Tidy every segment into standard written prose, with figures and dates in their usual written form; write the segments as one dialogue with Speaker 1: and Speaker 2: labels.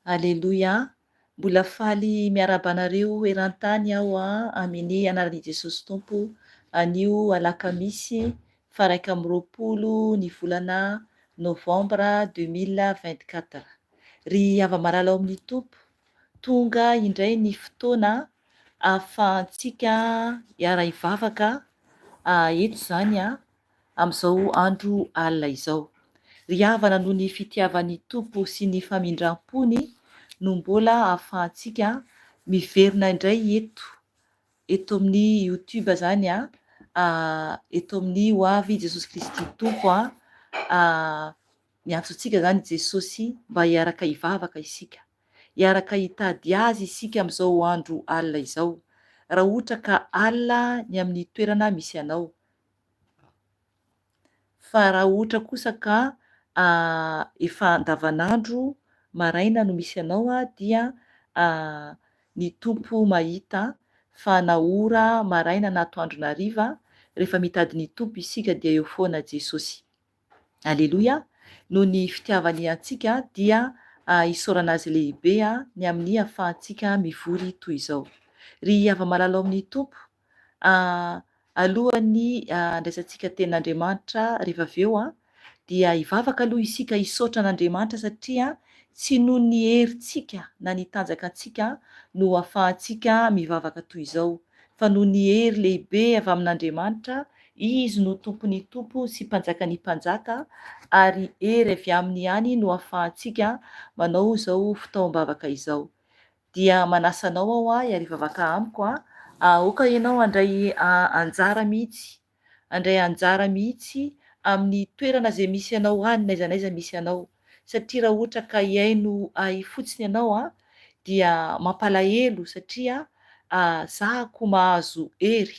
Speaker 1: Aleloia! Mbola faly miaraba anareo eran-tany aho amin'ny anaran'i Jesosy Tompo. Anio alakamisy faraika amby roapolo ny volana novambra 2024. Ry hava-malala ao amin'ny Tompo, tonga indray ny fotoana ahafahantsika hiara hivavaka eto izany amin'izao andro alina izao. Ry havana noho ny fitiavan'ny Tompo sy ny famindram-pony no mbola ahafahantsika miverina indray eto amin'ny YouTube izany eto amin'ny ho avy Jesosy Kristy Tompo miantso antsika izany Jesosy mba hiaraka hivavaka isika, hiaraka hitady azy isika amin'izao andro alina izao, raha ohatra ka alina ny amin'ny toerana misy anao. Fa raha ohatra kosa ka efa andavanandro maraina no misy anao dia ny Tompo mahita fa na ora maraina na atoandro na hariva, rehefa mitady ny Tompo isika dia eo foana Jesosy. Aleloia! Noho ny fitiavany antsika dia isaorana azy lehibe ny amin'ny ahafahantsika mivory toy izao. Ry hava-malala ao amin'ny Tompo, alohan'ny andraisantsika tenin'Andriamanitra rehefa avy eo dia hivavaka aloha isika hisaotra an'Andriamanitra satria tsy noho ny herintsika na ny tanjakantsika no ahafahantsika mivavaka toy izao, fa noho ny hery lehibe avy amin'Andriamanitra. Izy no tompon'ny Tompo sy mpanjakan'ny mpanjaka, ary hery avy aminy ihany no ahafahantsika manao izao fitaovam-bavaka izao. Dia manasa anao aho hiarivavaka amiko aoka ianao handray anjara mihitsy amin'ny toerana izay misy anao any, n'aiza n'aiza misy anao, satria raha ohatra ka hiaino fotsiny ianao dia mampalahelo satria zahako mahazo hery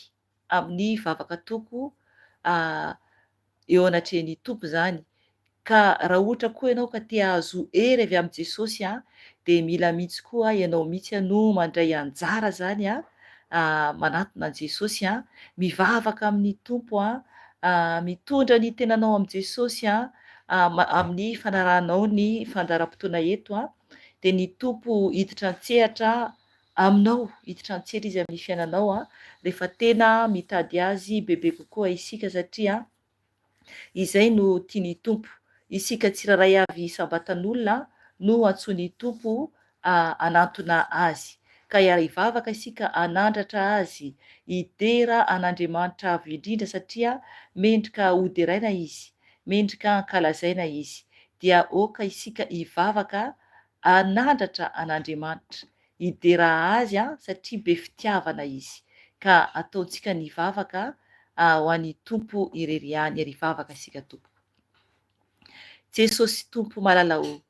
Speaker 1: amin'ny vavaka atoko eo anatrehan'ny Tompo izany. Ka raha ohatra koa ianao ka te hahazo hery avy amin'i Jesosy dia mila mihitsy koa ianao mihitsy no mandray anjara izany manantona an'i Jesosy mivavaka amin'ny Tompo mitondra ny tenanao amin'i Jesosy amin'ny fanarahanao ny fandaharam-potoana eto dia ny Tompo hiditra an-tsehatra aminao, hiditra an-tsehatra izy amin'ny fiainanao rehefa tena mitady azy bebe kokoa isika, satria izay no tian'ny Tompo. Isika tsiraray avy sambatan'olona no antsoin'ny Tompo anantona azy, ka hiara hivavaka isika hanandratra azy, hidera an'Andriamanitra avo indrindra satria mendrika hoderaina izy, mendrika hankalazaina izy. Dia aoka isika hivavaka hanandratra an'Andriamanitra, hidera azy satria be fitiavana izy, ka ataontsika ny hivavaka ho an'ny Tompo irery ihany. Hiara hivavaka isika tompoko. Jesosy Tompo malalao,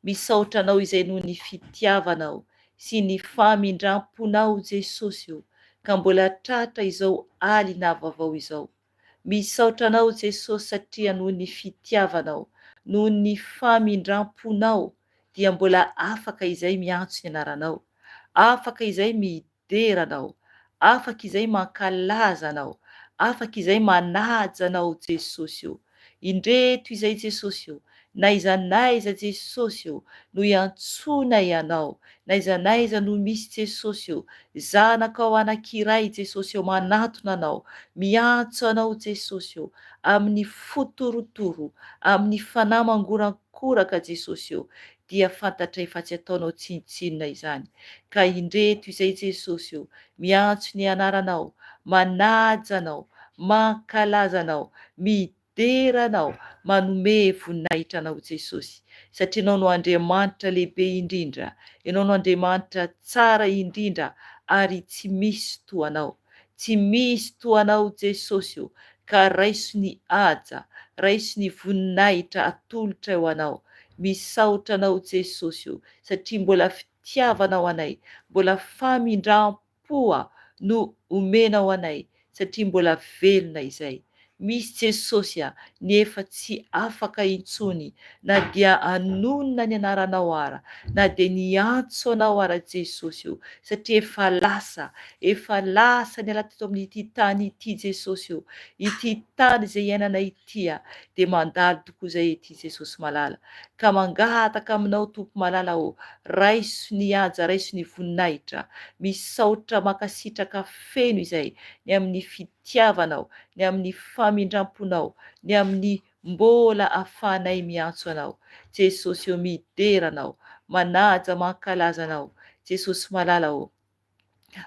Speaker 1: misaotra anao izay noho ny fitiavanao sy ny famindram-ponao Jesosy ka mbola tratra izao alina vaovao izao. Misaotra anao Jesosy satria noho ny fitiavanao, noho ny famindram-ponao dia mbola afaka izay miantso ny anaranao, afaka izay midera anao, afaka izay mankalaza anao, afaka izay manaja anao Jesosy indreto izay Jesosy n'aiza n'aiza Jesosy no hiantsonay ianao, n'aiza n'aiza no misy Jesosy zanakao anankiray Jesosy manantona anao, miantso anao Jesosy amin'ny fotorotoro, amin'ny fanahy mangorakoraka Jesosy dia fantatra efa tsy ataonao tsinontsinona izany. Ka indreto izay Jesosy miantso ny anaranao, manaja anao, mankalaza anao, midera anao, manome voninahitra anao Jesosy, satria ianao no Andriamanitra lehibe indrindra, ianao no Andriamanitra tsara indrindra, ary tsy misy toanao, tsy misy toanao Jesosy ka raiso ny haja, raiso ny voninahitra atolotra eo anao. Misaotra anao Jesosy satria mbola fitiavanao anay, mbola famindram-po no omenao anay, satria mbola velona izay. misy Jesosy nefa tsy afaka intsony, na dia anonona ny anaranao ara, na dia niantso anao ara Jesosy io, satria efa lasa ny ala teto amin'ity tany ity Jesosy io, ity tany izay iainana ity dia mandalo tokoa izay ity Jesosy malala, ka mangataka aminao Tompo malala raiso ny haja, raiso ny voninahitra, misaotra makasitraka feno izay, ny amin'ny fitiavanao, ny amin'ny famindramponao, ny amin'ny mbola ahafahanay miantso anao. Jesosy io mideranao, manaja mankalaza anao. Jesosy malala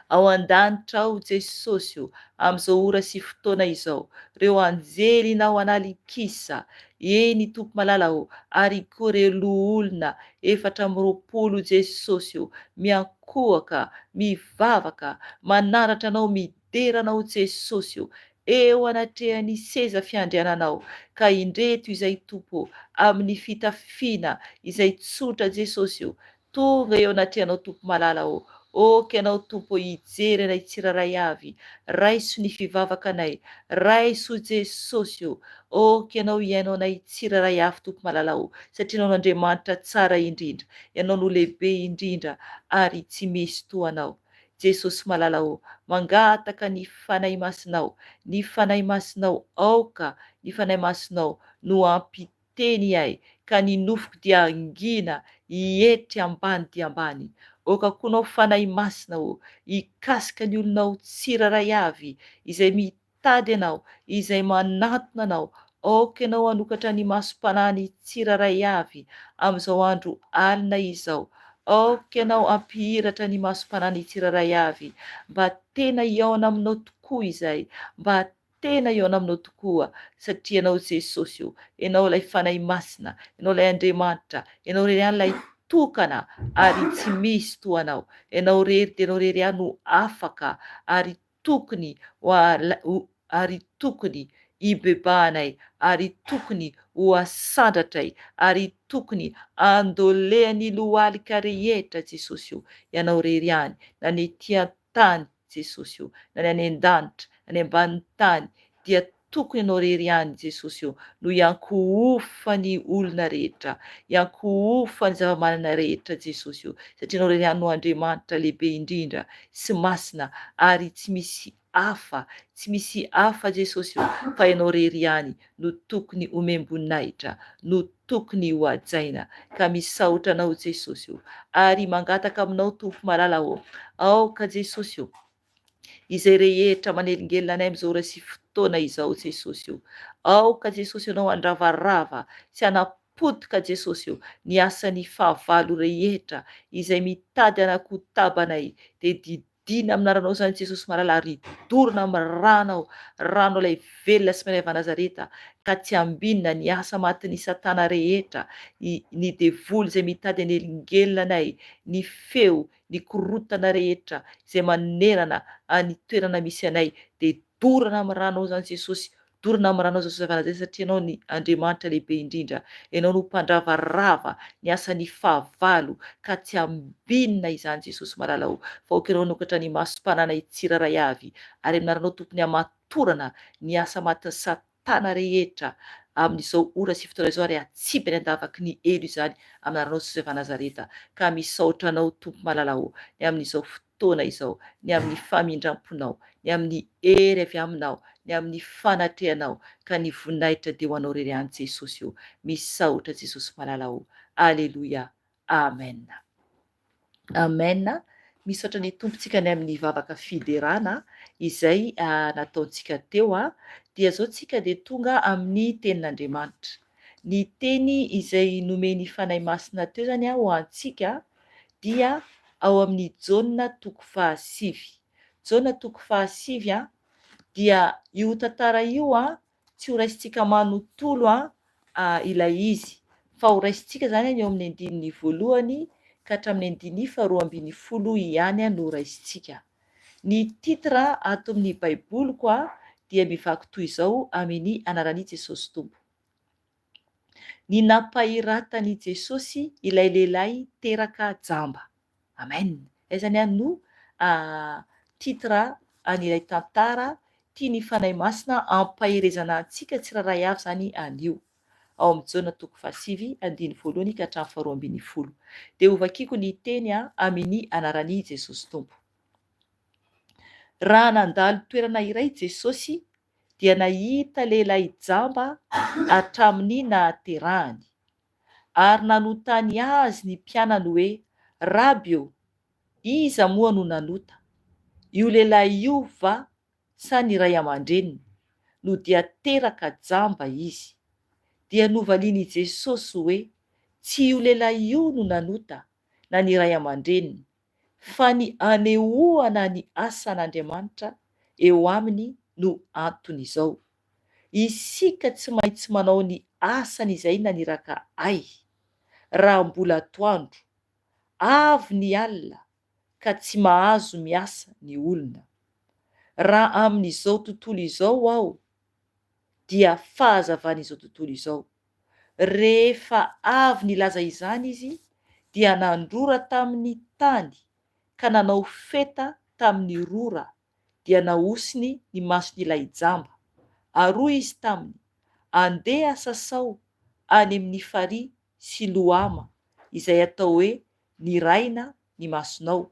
Speaker 1: ao an-danitra ao Jesosy amin'izao ora sy fotoana izao, reo anjelinao analikisa, eny Tompo malala ary koa reo loholona 420 Jesosy miankohaka, mivavaka, manandratra anao, mideranao Jesosy eo anatrehan'ny seza fiandriananao, ka indreto izay Tompo amin'ny fitafiana izay tsotra Jesosy tonga eo anatrehanao Tompo malala oky ianao Tompo hijery anay tsiraray avy, raiso ny fivavaka anay, raiso Jesosy oky ianao hiainao anay tsiraray avy Tompo malala satria ianao n'Andriamanitra tsara indrindra, ianao no lehibe indrindra ary tsy misy toanao. Jesosy malala mangataka ny fanahy masinao, ny fanahy masinao aoka, ny fanahy masinao no ampiteny ahy, ka ny nofoko dia angina hietry ambany dia ambany. Oka koa anao fanahy masina hikasika ny olonao tsiraray avy izay mitady anao, izay manantona anao, aoka ianao hanokatra ny masom-panahy tsiraray avy amin'izao andro alina izao, aoka ianao hampihiratra ny masom-panahy tsiraray avy, mba tena hiaona aminao tokoa izay, mba tena hiaona aminao tokoa, satria ianao Jesosy ianao ilay fanahy masina, ianao ilay Andriamanitra, ianao irery ihany ilay tokana ary tsy misy toanao, ianao rery dia ianao rery ihany no afaka ary tokony hibebahanay, ary tokony ho asandratray, ary tokony andolehany lohalika rehetra Jesosy ianao rery ihany, na ny ety an-tany Jesosy na ny any an-danitra, na ny ambanin'ny tany, dia tokony ianao rery ihany Jesosy no hiankohofany olona rehetra, hiankohofany zava-manana rehetra Jesosy satria ianao rery ihany no Andriamanitra lehibe indrindra sy masina, ary tsy misy hafa Jesosy fa ianao rery ihany no tokony omem-boninahitra, no tokony ho hajaina, ka misaotra anao Jesosy ary mangataka aminao Tompo malala aoka Jesosy izay rehetra manelingelina anay amin'izao ora sy fotoana izao Jesosy aoka Jesosy ianao andravarava sy anapotika Jesosy ny asan'ny fahavalo rehetra izay mitady anakotabanay, dia didina amin'ny aranao zany Jesosy malala ary dorina amin'ny rano ilay velona sy mahay Nazareta, ka tsy ambinina ny asa matin'ny Satana rehetra, ny devoly izay mitady anelingelina anay, ny feo, ny korotana rehetra izay manerana any toerana misy anay, dia dorana amin'ny ranao zany Jesosy, dorana amin'ny ranao Jesosy satria ianao ny Andriamanitra lehibe indrindra, ianao no mpandravarava ny asan'ny fahavalo, ka tsy ambinina izany Jesosy malala fa oka ianao hanokatra ny masom-pananay tsiraray avy, ary aminaranao tompony hamatorana ny asa matin'ny Satana rehetra amin'izao ora sy fotoana izao, ary atsipany andavaky ny elo izany aminaranao Jesosy Nazareta, ka misaotra anao Tompo malala ny amin'izao fotoana izao, ny amin'ny famindramponao, ny amin'ny hery avy aminao, ny amin'ny fanatrehanao, ka ny voninahitra dia ho anao rery ihany Jesosy misaotra Jesosy malala aleloia, amen. Amen. Misaotra ny tompontsika ny amin'ny vavaka fiderana izay nataontsika teo dia zao tsika dia tonga amin'ny tenin'Andriamanitra, ny teny izay nomeny fanahy masina teo zany ho antsika dia ao amin'ny Jaona 5:7. Jaona 5:7 dia io tantara io tsy ho raisintsika manontolo ilay izy, fa ho raisintsika zany eo amin'ny 1 ka hatramin'ny 2:12 ihany no raisintsika. Ny titre ato amin'ny baiboly koa dia mivaky toy izao amin'ny anaran'i Jesosy Tompo: ny nampahiratany Jesosy ilay lehilahy teraka jamba. Amen. Izany ihany no titre an'ilay tantara tia ny fanahy masina ampaherezana antsika tsiraray avy zany anio. Ao amin'ny jaona toko fasivy andiny voalohany ka hatramin'ny faharoa ambin'ny folo. Dia ovakiko ny teny amin'ny anaran'i Jesosy Tompo. Raha nandalo toerana iray Jesosy dia nahita lehilahy jamba hatramin'ny nahaterahany, ary nanotany azy ny mpianany hoe, Rabi, iza moa no nanota? Io lehilahy io va sa ny ray aman-dreniny? No dia teraka jamba izy. Dia novaliany Jesosy hoe, tsy io lehilahy io no nanota na ny ray aman-dreniny, fa ny anehoana ny asan'Andriamanitra eo aminy no anton'izao. Isika tsy maintsy manao ny asany izay naniraka ay, raha mbola atoandro, avy ny alina ka tsy mahazo miasa ny olona. Raha amin'izao tontolo izao aho, dia fahazavan'izao tontolo izao. Rehefa avy nilaza izany izy, dia nandrora tamin'ny tany ka nanao feta tamin'ny rora, dia nahosiny ny mason'ilay jamba. Aroa izy taminy, andeha sasao any amin'ny farihy sy loama izay atao hoe niraina ny masonao.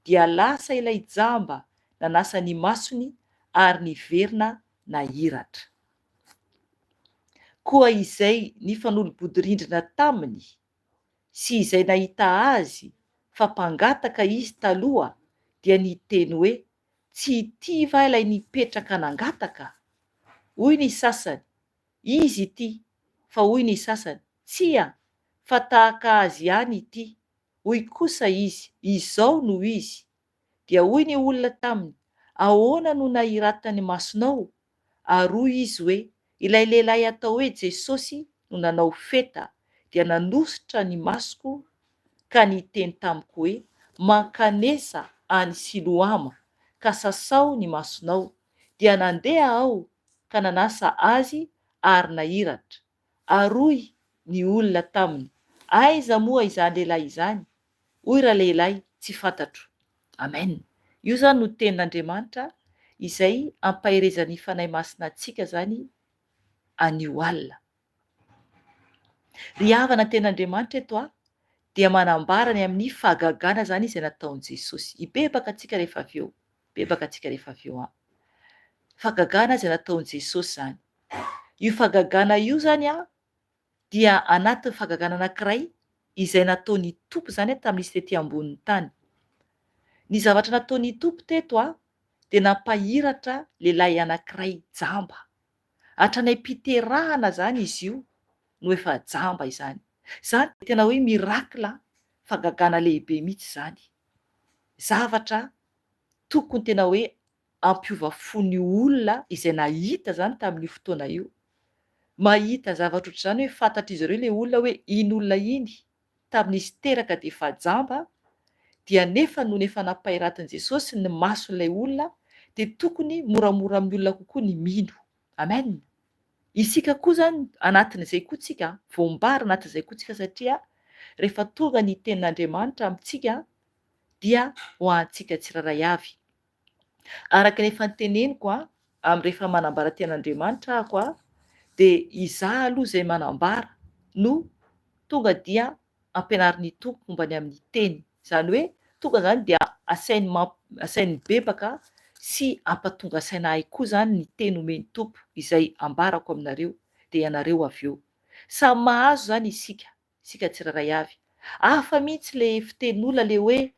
Speaker 1: Dia lasa ilay jamba nanasa ny masony ary niverina nahiratra. Koa izay nifanolobodirindrina taminy sy izay nahita azy fa mpangataka izy taloha, dia niteny hoe, tsy ity va ilay nipetraka nangataka? Hoy ny sasany, izy ity. Fa hoy ny sasany, tsia, fa tahaka azy ihany ity. Hoy kosa izy, izao no izy. Dia hoy ny olona taminy, ahoana no nahiratany masonao? Ary hoy izy hoe, ilay lehilahy atao hoe Jesosy no nanao feta, dia nanositra ny masoko ka niteny tamiko hoe, mankanesa any Siloama ka sasao ny masonao. Dia nandeha aho ka nanasa azy ary nahiratra. Aroy ny olona taminy, aiza moa izany lehilahy izany? Hoy ralehilahy, tsy fantatro. Amen. Io zany no tenin'Andriamanitra izay ampaherezany fanahy masina antsika zany anio alina. Ry havana tenin'Andriamanitra eto dia manambara ny amin'ny fahagagana zany izay nataon'i Jesosy. Hibebaka antsika rehefa avy eo. Hibebaka antsika rehefa avy eo. Fahagagana izay nataon'i Jesosy zany. Io fahagagana io zany dia anatin'ny fahagagana anankiray izay nataon'ny Tompo zany tamin'izy tety ambonin'ny tany. Ny zavatra nataon'ny Tompo teto dia nampahiratra lehilahy anankiray jamba. Hatrany am-piterahana zany izy io no efa jamba izany. Zany tena hoe mirakla, fahagagana lehibe mihitsy zany. Zavatra tokony tena hoe ampiova fon'ny olona izay nahita zany tamin'io fotoana io. Mahita zavatra ohatr'izany hoe fantatra izy ireo ilay olona hoe iny olona iny tamin'izy teraka dia efa jamba, dia nefa noho ny efa nampahiratan'i Jesosy ny mason'ilay olona, dia tokony moramora amin'ny olona kokoa ny mino. Amen. Isika koa zany anatin'izay koa tsika, voambara anatin'izay koa tsika, satria rehefa tonga ny tenin'Andriamanitra amintsika dia ho antsika tsiraray avy. Araka ny efa noteneniko amin'ny rehefa manambara tenin'Andriamanitra ahako dia izaho aloha izay manambara no tonga dia ampianarin'ny Tompo momba ny amin'ny teny. Izany hoe tonga zany dia asainy bebaka sy ampatonga saina koa zany ny teny omeny Tompo izay ambarako aminareo, dia ianareo avy eo. Samy mahazo zany isika tsiraray avy. Hafa mihitsy le fiten'olona le hoe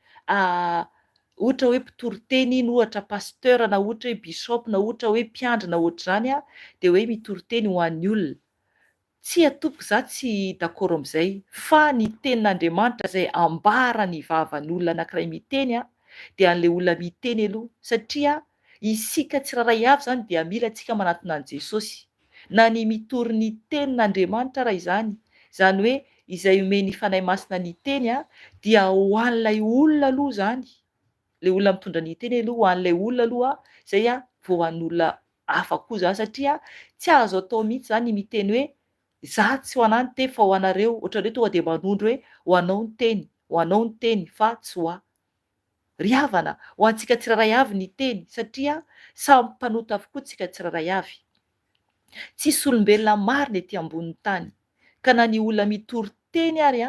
Speaker 1: ohatra hoe mpitory-teny iny, ohatra pasteur, na ohatra hoe bishop, na ohatra hoe mpiandry, na ohatr'izany dia hoe mitory-teny ho an'ny olona. Tsy atopy za tsy d'accord amin'izay, fa ny tenin'Andriamanitra izay ambara ny vavan'olona anankiray miteny dia an'ilay olona miteny aloha, satria isika tsiraray avy zany dia mila antsika manantona an'i Jesosy, na ny mitory ny tenin'Andriamanitra raha izany. Izany hoe izay omeny fanahy masina ny teny dia ho an'ilay olona aloha zany. Ilay olona mitondra ny teny aloha, ho an'ilay olona aloha izay vao ho an'olona hafa koa zany, satria tsy azo atao mihitsy zany ny miteny hoe za tsy ho anahy ny teny fa ho anareo. Ohatran'ireo tonga dia manondro hoe ho anao ny teny, ho anao ny teny, fa tsy ho ahy. ry havana ho antsika tsiraray avy ny teny satria samy mpanota avokoa tsika tsiraray avy. Tsisy olombelona marina ety ambonin'ny tany ka na ny olona mitory teny ary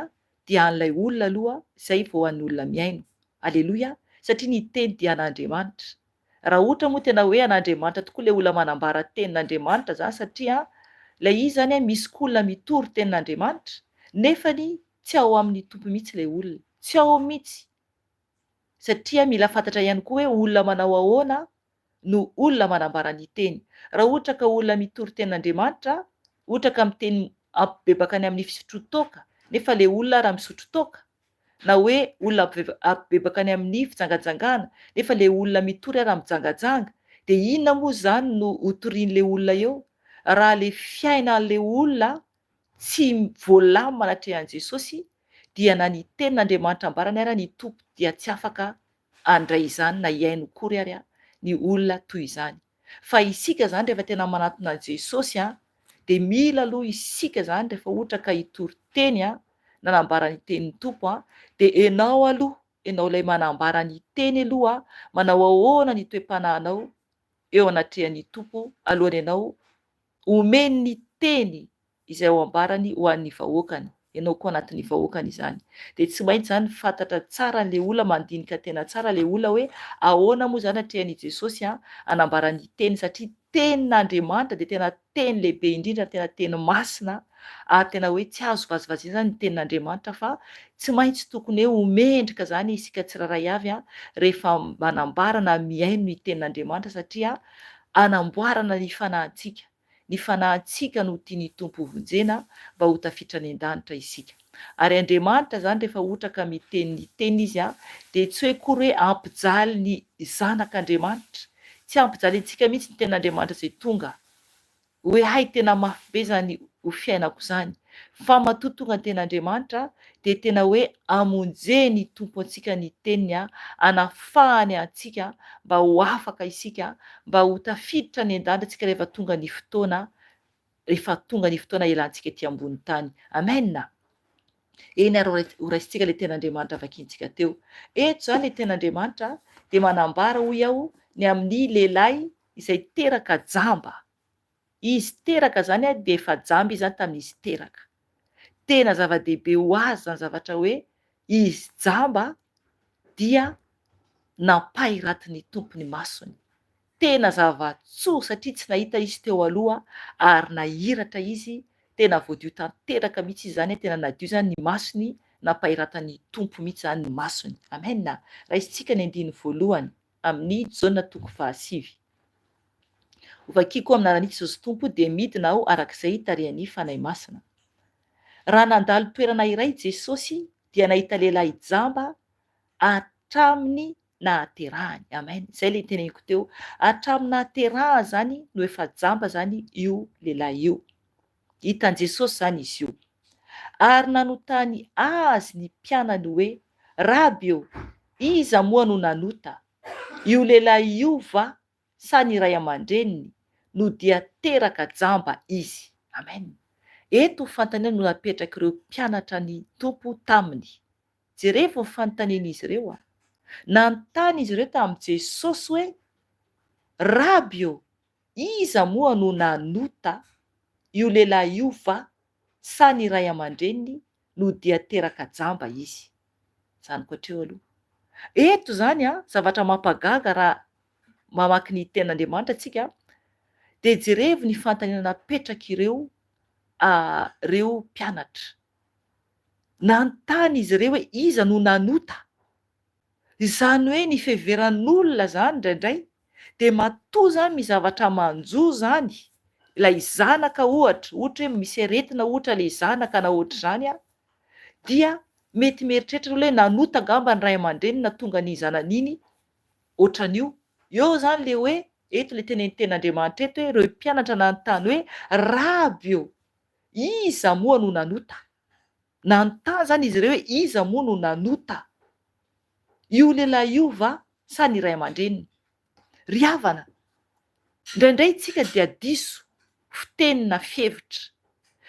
Speaker 1: dia an'ilay olona aloha izay vao an'ny olona miaino. Aleloia, satria ny teny dia an'Andriamanitra. Raha ohatra moa tena hoe an'Andriamanitra tokoa ilay olona manambara tenin'Andriamanitra zany satria ilay izy zany misy olona mitory tenin'Andriamanitra nefany tsy ao amin'ny tompo mihitsy ilay olona, tsy ao mihitsy. Satria mila fantatra ihany koa hoe olona manao ahoana no olona manambara ny teny. Raha ohatra ka olona mitory tenin'Andriamanitra, ohatra ka miteny ampibebaka any amin'ny fisotro toaka, nefa ilay olona raha misotro toaka, na hoe olona ampibebaka any amin'ny fijangajangana, nefa ilay olona mitory raha mijangajanga, dia inona moa zany no hotorian'ilay olona eo? Raha ilay fiainan'ilay olona tsy voalamina manatrehan'i Jesosy, dia na ny tenin'Andriamanitra ambarany ary ny tompo dia tsy afaka handray izany na hiaino kory ary ny olona toy izany. Fa isika zany rehefa tena manatona an'i Jesosy dia mila aloha isika zany rehefa ohatra ka hitory teny nanambara ny tenin'ny tompo dia ianao aloha, ianao ilay manambara ny teny aloha manao ahoana ny toe-panahinao eo anatrehan'ny tompo alohany ianao omeny ny teny izay ao ambarany ho an'ny vahoakany, ianao koa anatin'ny vahoakany izany. Dia tsy maintsy zany fantatra tsara an'ilay olona, mandinika tena tsara ilay olona hoe ahoana moa zany atrehan'i Jesosy anambara ny teny, satria tenin'Andriamanitra dia tena teny lehibe indrindra, tena teny masina ary tena hoe tsy azo vazivaziana zany ny tenin'Andriamanitra fa tsy maintsy tokony hoe homendrika zany isika tsiraray avy rehefa manambara na miaino ny tenin'Andriamanitra satria anamboarana ny fanahintsika. Ny fanahintsika no tiany tompo vonjena mba ho tafiditra any an-danitra isika. Ary Andriamanitra zany rehefa ohatra ka miteny ny teny izy dia tsy hoe kory hoe ampijaly ny zanak'Andriamanitra, tsy ampijaly antsika mihitsy ny tenin'Andriamanitra izay tonga hoe hay tena mafy be zany ho fiainako izany, fa matoa tonga ny tenin'Andriamanitra dia tena hoe amonjeny tompo antsika ny teniny anafahany antsika mba ho afaka isika mba ho tafiditra ny an-danitra antsika rehefa tonga ny fotoana ialantsika ety ambony tany. Amen. Eny ary ho raisintsika ilay tenin'Andriamanitra vakiantsika teo. Eto zany ilay tenin'Andriamanitra dia manambara hoy aho ny amin'ny lehilahy izay teraka jamba. Izy teraka zany dia efa jamba izy zany tamin'izy teraka. Tena zava-dehibe ho azy zany zavatra hoe izy jamba dia nampahiratiny tompony masony. Tena zava-tsoa satria tsy nahita izy teo aloha ary nahiratra izy, tena voadio tanteraka mihitsy izy zany, tena nadio zany ny masony, nampahiratany tompo mihitsy zany ny masony. Amen. Raisintsika ny andiny voalohany amin'ny Jaona 7. Ovakiko amin'ny anaran'i Jesosy Tompo dia midina aho arak'izay tarehany fanahy masina. Raha nandalo toerana iray Jesosy dia nahita lehilahy jamba hatraminy nahaterahany. Amen. Izay ilay teneniko teo, hatraminy nahaterahany zany no efa jamba zany io lehilahy io. Hitan'i Jesosy zany izy io. Ary nanotany azy ny mpianany hoe Raby iza moa no nanota? Io lehilahy io va sa ny ray aman-dreniny no dia teraka jamba izy? Amen. Eto fantaniana no napetraka ireo mpianatra ny tompo taminy. Jereo ny fanontanian'izy ireo nanontany izy ireo tamin'i Jesosy hoe Raby iza moa no nanota? Io lehilahy io va sa ny ray aman-dreniny no dia teraka jamba izy? Zany koatreo aloha. Eto zany zavatra mampagaga raha mamaky ny tenin'Andriamanitra atsika dia jerevy ny fantaniana napetraka ireo mpianatra. Nanontany izy ireo hoe iza no nanota? Izany hoe ny fiheveran'olona zany indraindray dia matoa zany mizavatra manjo zany ilay zanaka ohatra hoe misy aretina ohatra ilay zanaka na ohatra izany dia mety mieritreritra hoe nanota angamba ny ray aman-dreniny na tonga ny zanan'iny ohatran'io. Eo zany le hoe eto le tenen'ny tenin'Andriamanitra eto hoe ireo mpianatra nanontany hoe Raby iza moa no nanota? Nanontany zany izy ireo hoe iza moa no nanota? Io lehilahy io va sa ny ray aman-dreniny? Ry havana, indraindray isika dia diso fitenina fihevitra.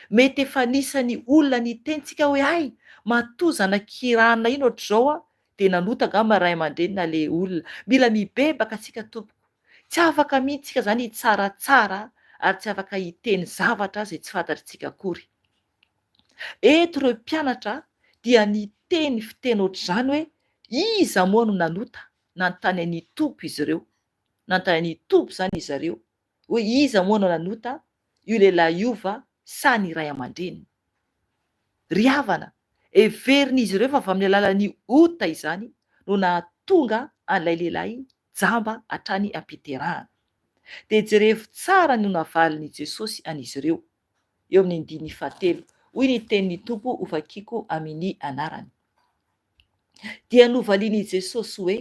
Speaker 1: Mety efa nisany olona ny tenitsika hoe ay matoa zanak'irana iny ohatr'izao de nanota angamba ray aman-dreny na le olona. Mila mibebaka antsika tompoko. Tsy afaka mihitsy tsika zany hitsaratsara ary tsy afaka hiteny zavatra zay tsy fantatrintsika akory. Eto ireo mpianatra dia niteny fiteny ohatr'izany hoe iza moa no nanota, nanontany an'ny tompo izy ireo. Nanontany an'ny tompo zany izy ireo hoe iza moa no nanota io lehilahy io va sa ny ray aman-dreniny. Ry havana, heverin'izy ireo fa avy amin'ny alalan'ny ota izany no nahatonga an'ilay lehilahy jamba hatrany am-piterahana. De jerevy tsara no navalin'i Jesosy an'izy ireo. Eo amin'ny andiny fahatelo, hoy ny tenin'ny tompo ho vakiako amin'ny anarany. Dia novalian'i Jesosy hoe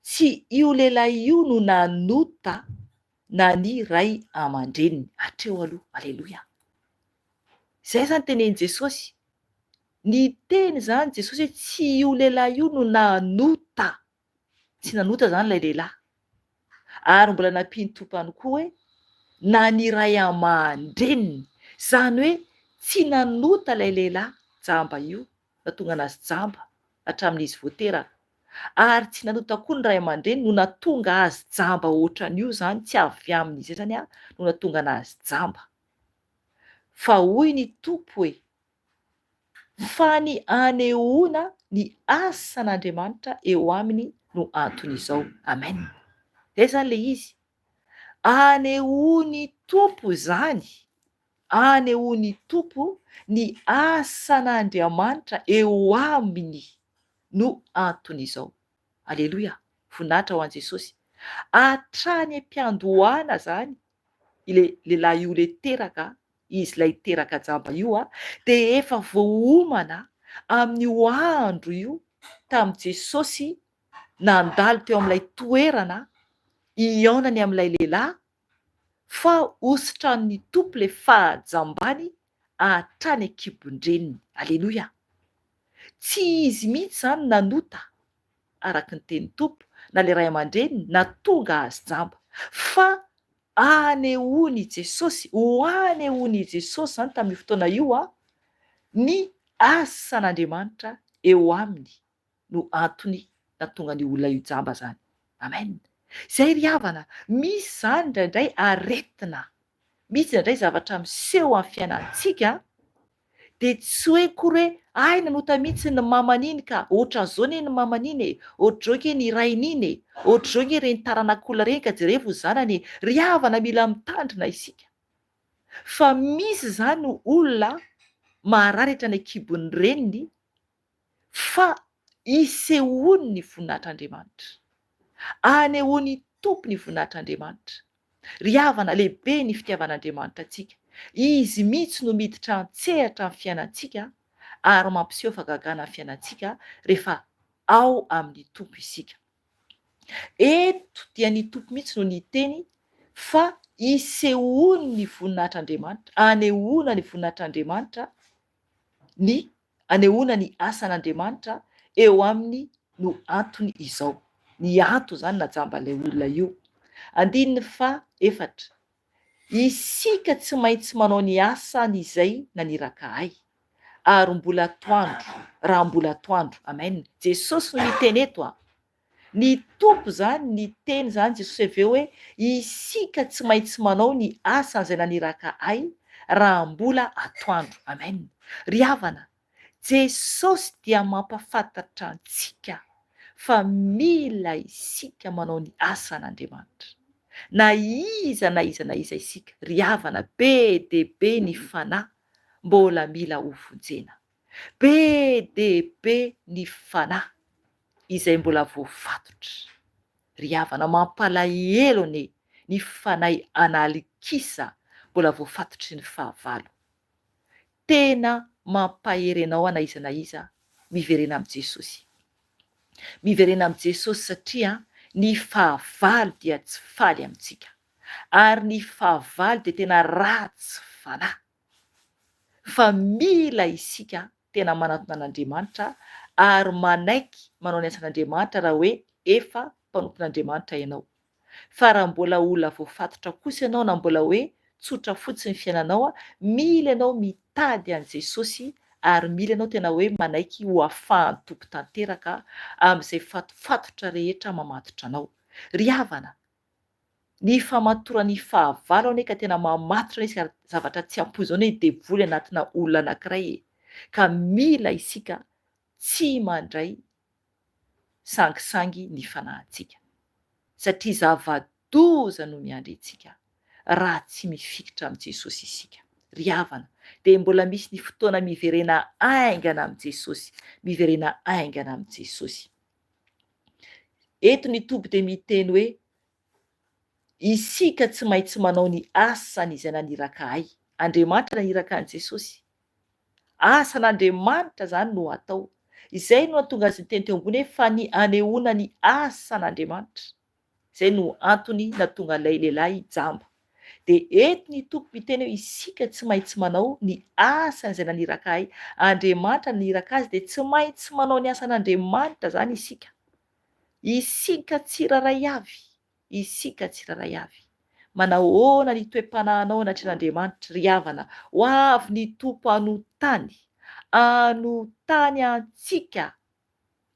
Speaker 1: tsy io lehilahy io no nanota na ny ray aman-dreniny hatreo aloha. Aleloia. Zay zany tenenin Jesosy. Ny teny zany Jesosy hoe tsy io lehilahy io no nanota. Tsy nanota zany ilay lehilahy. Ary mbola nampiany tompo any koa hoe na ny ray aman-dreniny. Zany hoe tsy nanota ilay lehilahy jamba io nahatonga anazy jamba hatramin'izy voateraka. Ary tsy nanota koa ny ray aman-dreny no nahatonga azy jamba ohatran'io zany, tsy avy amin'izy zany no nahatonga anazy jamba. Fa hoy ny tompo hoe fa ny anehoana ny asan'Andriamanitra eo aminy no anton'izao. Amen. Zay zany le izy. Anehoany tompo zany. Anehoany tompo ny asan'Andriamanitra eo aminy no anton'izao. Aleloia. Voninahitra ho an' Jesosy. Hatrany am-piandohana zany ile lehilahy io le teraka, izy ilay teraka jamba io de efa voahomana amin'io andro io tamin'i Jesosy nandalo teo amin'ilay toerana iaonany amin'ilay lehilahy fa hositran'ny tompo le fahajambany hatrany an-kibon-dreniny. Aleloia. Tsy izy mihitsy zany nanota araka ny tenin'ny tompo na le ray aman-dreniny nahatonga azy jamba, fa anehoany Jesosy, ho anehoany Jesosy zany tamin'io fotoana io ny asan'Andriamanitra eo aminy no antony nahatonga ny olona io jamba zany. Amen. Zay ry havana, misy zany indraindray aretina, misy indraindray zavatra miseho amin'ny fiainantsika de tsy hoe kory hoe ay nanota mihitsy ny maman'iny ka ohatran'izao ne ny maman'iny e, ohatr'izao ke ny rain'iny e, ohatr'izao nge reny taranak'olona reny ka jerevy ho zanany e. Ry havana, mila mitandrina isika fa misy zany olona mahararitra ny an-kibon'ny reniny fa isehoany ny voninahitr'Andriamanitra, anehoany tompo ny voninahitr'Andriamanitra. Ry havana, lehibe ny fitiavan'Andriamanitra antsika. Izy mihitsy no miditra an-tsehatra amin'ny fiainantsika ary mampiseho fahagagana amin'ny fiainantsika rehefa ao amin'ny tompo isika. Eto dia ny tompo mihitsy no niteny fa isehoany ny voninahitr'Andriamanitra, anehoana ny voninahitr'Andriamanitra, ny anehoana ny asan'Andriamanitra eo aminy no antony izao. Ny anto zany najamban'ilay olona io. Andininy fahaefatra. Isika tsy maintsy manao ny asan'izay naniraka ahy ary mbola atoandro, raha mbola atoandro. Amen. Jesosy no niteny eto. Ny tompo zany niteny zany Jesosy avy eo hoe isika tsy maintsy manao ny asan'izay naniraka ahy raha mbola atoandro. Amen. Ry havana, Jesosy dia mampafantatra antsika fa mila isika manao ny asan'Andriamanitra. Na iza isika. Ry havana, be de be ny fanahy mbola mila hovonjena. Be de be ny fanahy izay mbola voafatotra. Ry havana, mampalahelo ny fanahy analikisa mbola voafatotry ny fahavalo. Tena mampahery anao na iza miverena amin'i Jesosy. Miverena amin'i Jesosy satria ny fahavalo dia tsy faly amintsika. Ary ny fahavalo dia tena ratsy fanahy. Fa mila isika tena manantona an'Andriamanitra ary manaiky manao ny asan'Andriamanitra raha hoe efa mpanompon'Andriamanitra ianao. Fa raha mbola olona voafatotra kosa ianao na mbola hoe tsotra fotsiny ny fiainanao, mila ianao mitady an' Jesosy ary mila ianao tena hoe manaiky ho afahan'ny tompo tanteraka amin'izay fatofatotra rehetra mamatotra anao. Ry havana, ny famatorany fahavalo ane ka tena mamatotra izy ka zavatra tsy ampoizao hoe devoly anatina olona anankiray e. Ka mila isika tsy mandray sangisangy ny fanahintsika satria zava-doza no miandry antsika raha tsy mifikitra amin'i Jesosy isika. Ry havana, de mbola misy ny fotoana miverena aingana amin'i Jesosy, miverena aingana amin'i Jesosy. Eto ny tompo de miteny hoe isika tsy maintsy manao ny asany izay naniraka ahy. Andriamanitra naniraka an'i Jesosy. Asan'Andriamanitra zany no atao. Izay no nahatonga azy niteny teo ambony hoe fa ny anehoana ny asan'Andriamanitra. Zay no antony nahatonga ilay lehilahy hijamba. De eto ny tompo miteny hoe isika tsy maintsy manao ny asany izay naniraka ahy. Andriamanitra naniraka azy de tsy maintsy manao ny asan'Andriamanitra zany isika. Isika tsiraray avy. Isika tsiraray avy. Manahoana ny toe-panahinao anatrin'Andriamanitra ry havana, ho avy ny tompo anontany antsika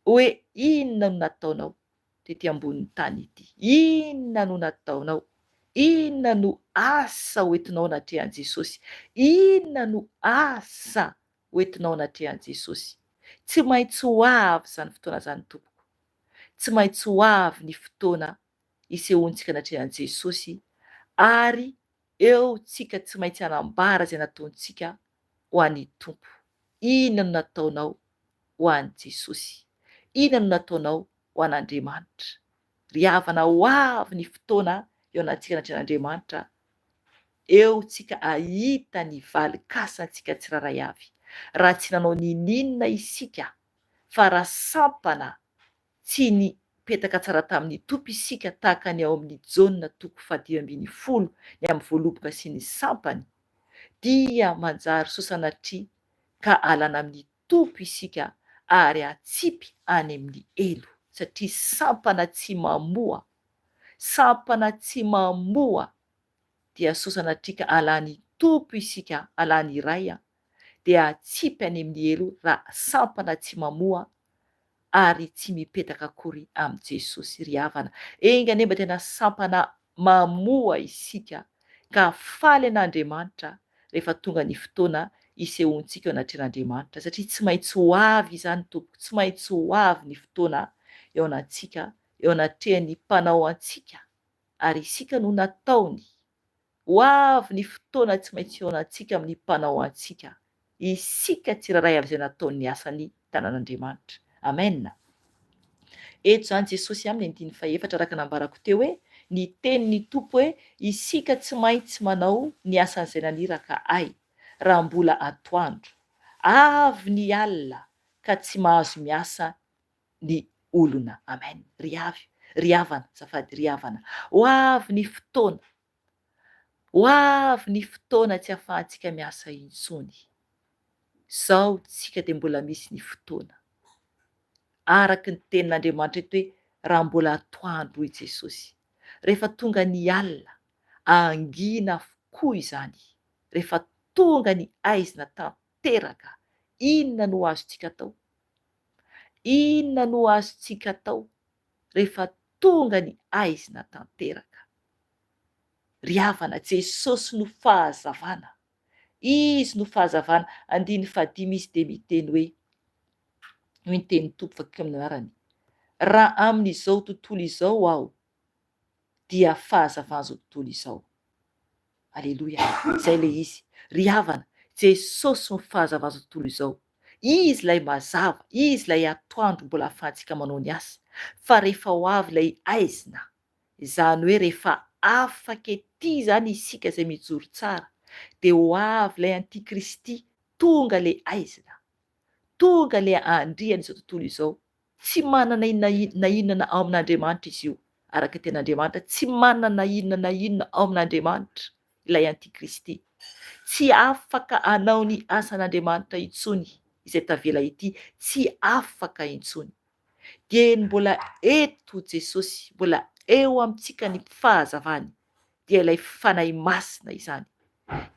Speaker 1: hoe inona no nataonao tety ambonin'ny tany ity, inona no nataonao, inona no asa hoentinao anatrehan'i Jesosy, inona no asa hoentinao anatrehan'i Jesosy. Tsy maintsy ho avy zany fotoana zany tompoko, tsy maintsy ho avy ny fotoana isehoantsika anatrehan'i Jesosy ary eo tsika tsy maintsy hanambara zay nataontsika ho an'ny tompo. Inona no nataonao ho an'i Jesosy, inona no nataonao ho an'Andriamanitra. Ry havana, ho avy ny fotoana eo anatsika anatrehan'Andriamanitra, eo tsika ahita ny valikasantsika tsiraray avy. Raha tsy nanao ninina isika fa raha sampana tsy ny petaka tsara tamin'ny tompo isika tahaka ny ao amin'ny Jaona 5:10 ny amin'ny voaloboka sy ny sampany, dia manjary sosanatria ka alana amin'ny tompo isika ary atsipy any amin'ny elo satria sampana tsy mamoa, sampana tsy mamoa dia sosanatria ka alany tompo isika, alany iray dia atsipy any amin'ny elo raha sampana tsy mamoa ary tsy mipetaka akory amin'i Jesosy. Ry havana, engane mba tena sampana mamoa isika ka faly an'Andriamanitra rehefa tonga ny fotoana isehoantsika eo anatrehan'Andriamanitra satria tsy maintsy ho avy izany tompoko, tsy maintsy ho avy ny fotoana eo anatsika, eo anatrehan'ny mpanao antsika ary isika no nataony. Ho avy ny fotoana tsy maintsy eo antsika amin'ny mpanao antsika. Isika tsiraray avy izay nataon'ny asany tanàn'Andriamanitra. Amen. Eto zany Jesosy amin'ny 4 araka nambarako teo hoe ny tenin'ny tompo hoe isika tsy maintsy manao ny asan'izay naniraka ahy raha mbola atoandro. Avy ny alina ka tsy mahazo miasa ny olona. Amen. Ry havana, zafady ry havana. Ho avy ny fotoana, ho avy ny fotoana tsy ahafahantsika miasa intsony. Zao tsika de mbola misy ny fotoana. Araka ny tenin'Andriamanitra eto hoe raha mbola atoandro hoy Jesosy. Rehefa tonga ny alina, angina avokoa izany. Rehefa tonga ny aizina tanteraka, inona no azontsika atao? Inona no azontsika atao rehefa tonga ny aizina tanteraka? Ry havana, Jesosy no fahazavana. Izy no fahazavana. 5:5 izy de miteny hoe, miteny tompo fakika amin'ny anarany, raha amin'izao tontolo izao aho dia fahazavana tontolo izao. Aleloia. Zay le izy. Ry havana, Jesosy no fahazavana tontolo izao. Izy lay mazava, izy lay atoandro mbola ahafahantsika manao ny asa. Fa rehefa ho avy lay aizina, izany hoe rehefa afaka ety zany isika zay mijoro tsara, de ho avy lay antikristy, tonga le aizina, tonga le andrian'izao tontolo izao. Tsy manana inona na inona ao amin'Andriamanitra izy io. Araka ten'Andriamanitra, tsy manana na inona ao amin'Andriamanitra ilay antikristy. Tsy afaka hanao ny asan'Andriamanitra intsony izay tavela ity, tsy afaka intsony. De mbola eto Jesosy, mbola eo amintsika ny fahazavany, dia ilay fanahy masina izany.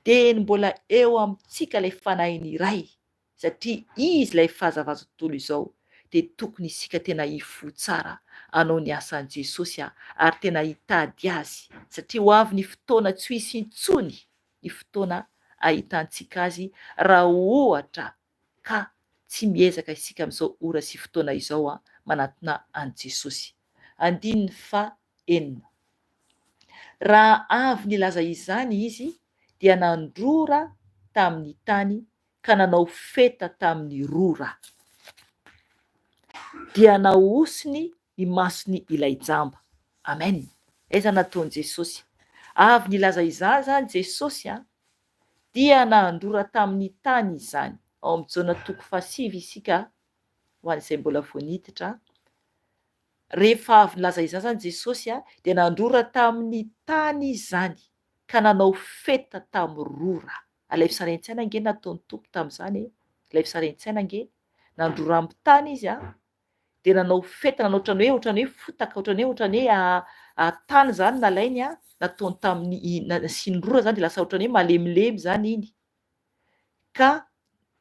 Speaker 1: De mbola eo amintsika ilay fanahiny iray satria izy ilay fahazavaza tontolo izao de tokony isika tena ifo tsara anao ny asan' Jesosy ary tena hitady azy satria ho avy ny fotoana tsy ho hisy intsony ny fotoana ahitantsika azy raha ohatra ka tsy miezaka isika amin'izao ora sy fotoana izao manantona an' Jesosy. 15 raha avy nilaza izany izy dia nandrora tamin'ny tany ka nanao feta tamin'ny rora dia naosiny ny masony ilay jamba. Amen. Aiza nataony Jesosy? Avy nilaza izany zany Jesosy dia nandrora tamin'ny tany izany. Ao amin'ny Jona 5 isika ho an'izay mbola vao niditra. Rehefa avy nilaza izany zany Jesosy dia nandrora tamin'ny tany izany ka nanao feta tamin'ny rora. Alay fisarin-tsaina ange nataony tompo tamin'izany. Ilay fisarin-tsaina ange nandrora amin'ny tany izy de nanao feta, nanao ohatrany hoe fotaka, ohatrany hoe tany zany nalainy nataony tamin'ny nasiany rora zany de lasa ohatrany hoe malemilemy zany iny. Ka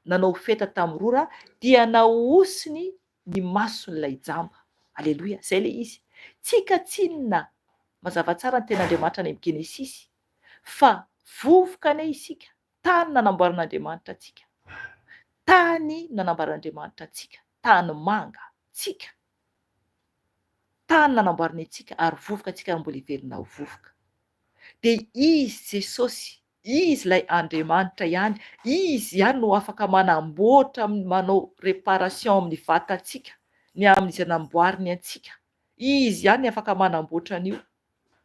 Speaker 1: nanao feta tamin'ny rora dia naosiny ny mason'ilay jamba. Aleloia, zay le izy. Tsika tsinona mazava tsara ny ten'Andriamanitra any amin'ny Genesisy fa vovoka ane isika, tany nanamboaran'Andriamanitra antsika. Tany nanamboaran'Andriamanitra antsika, tany manga tsika. Tany nanamboarany antsika ary vovoka antsika ary mbola hiverina ho vovoka. De izy Jesosy, izy ilay Andriamanitra ihany, izy ihany no afaka manamboatra, manao réparation amin'ny vatantsika, ny amin'izy namboariny antsika. Izy ihany afaka manamboatra an'io.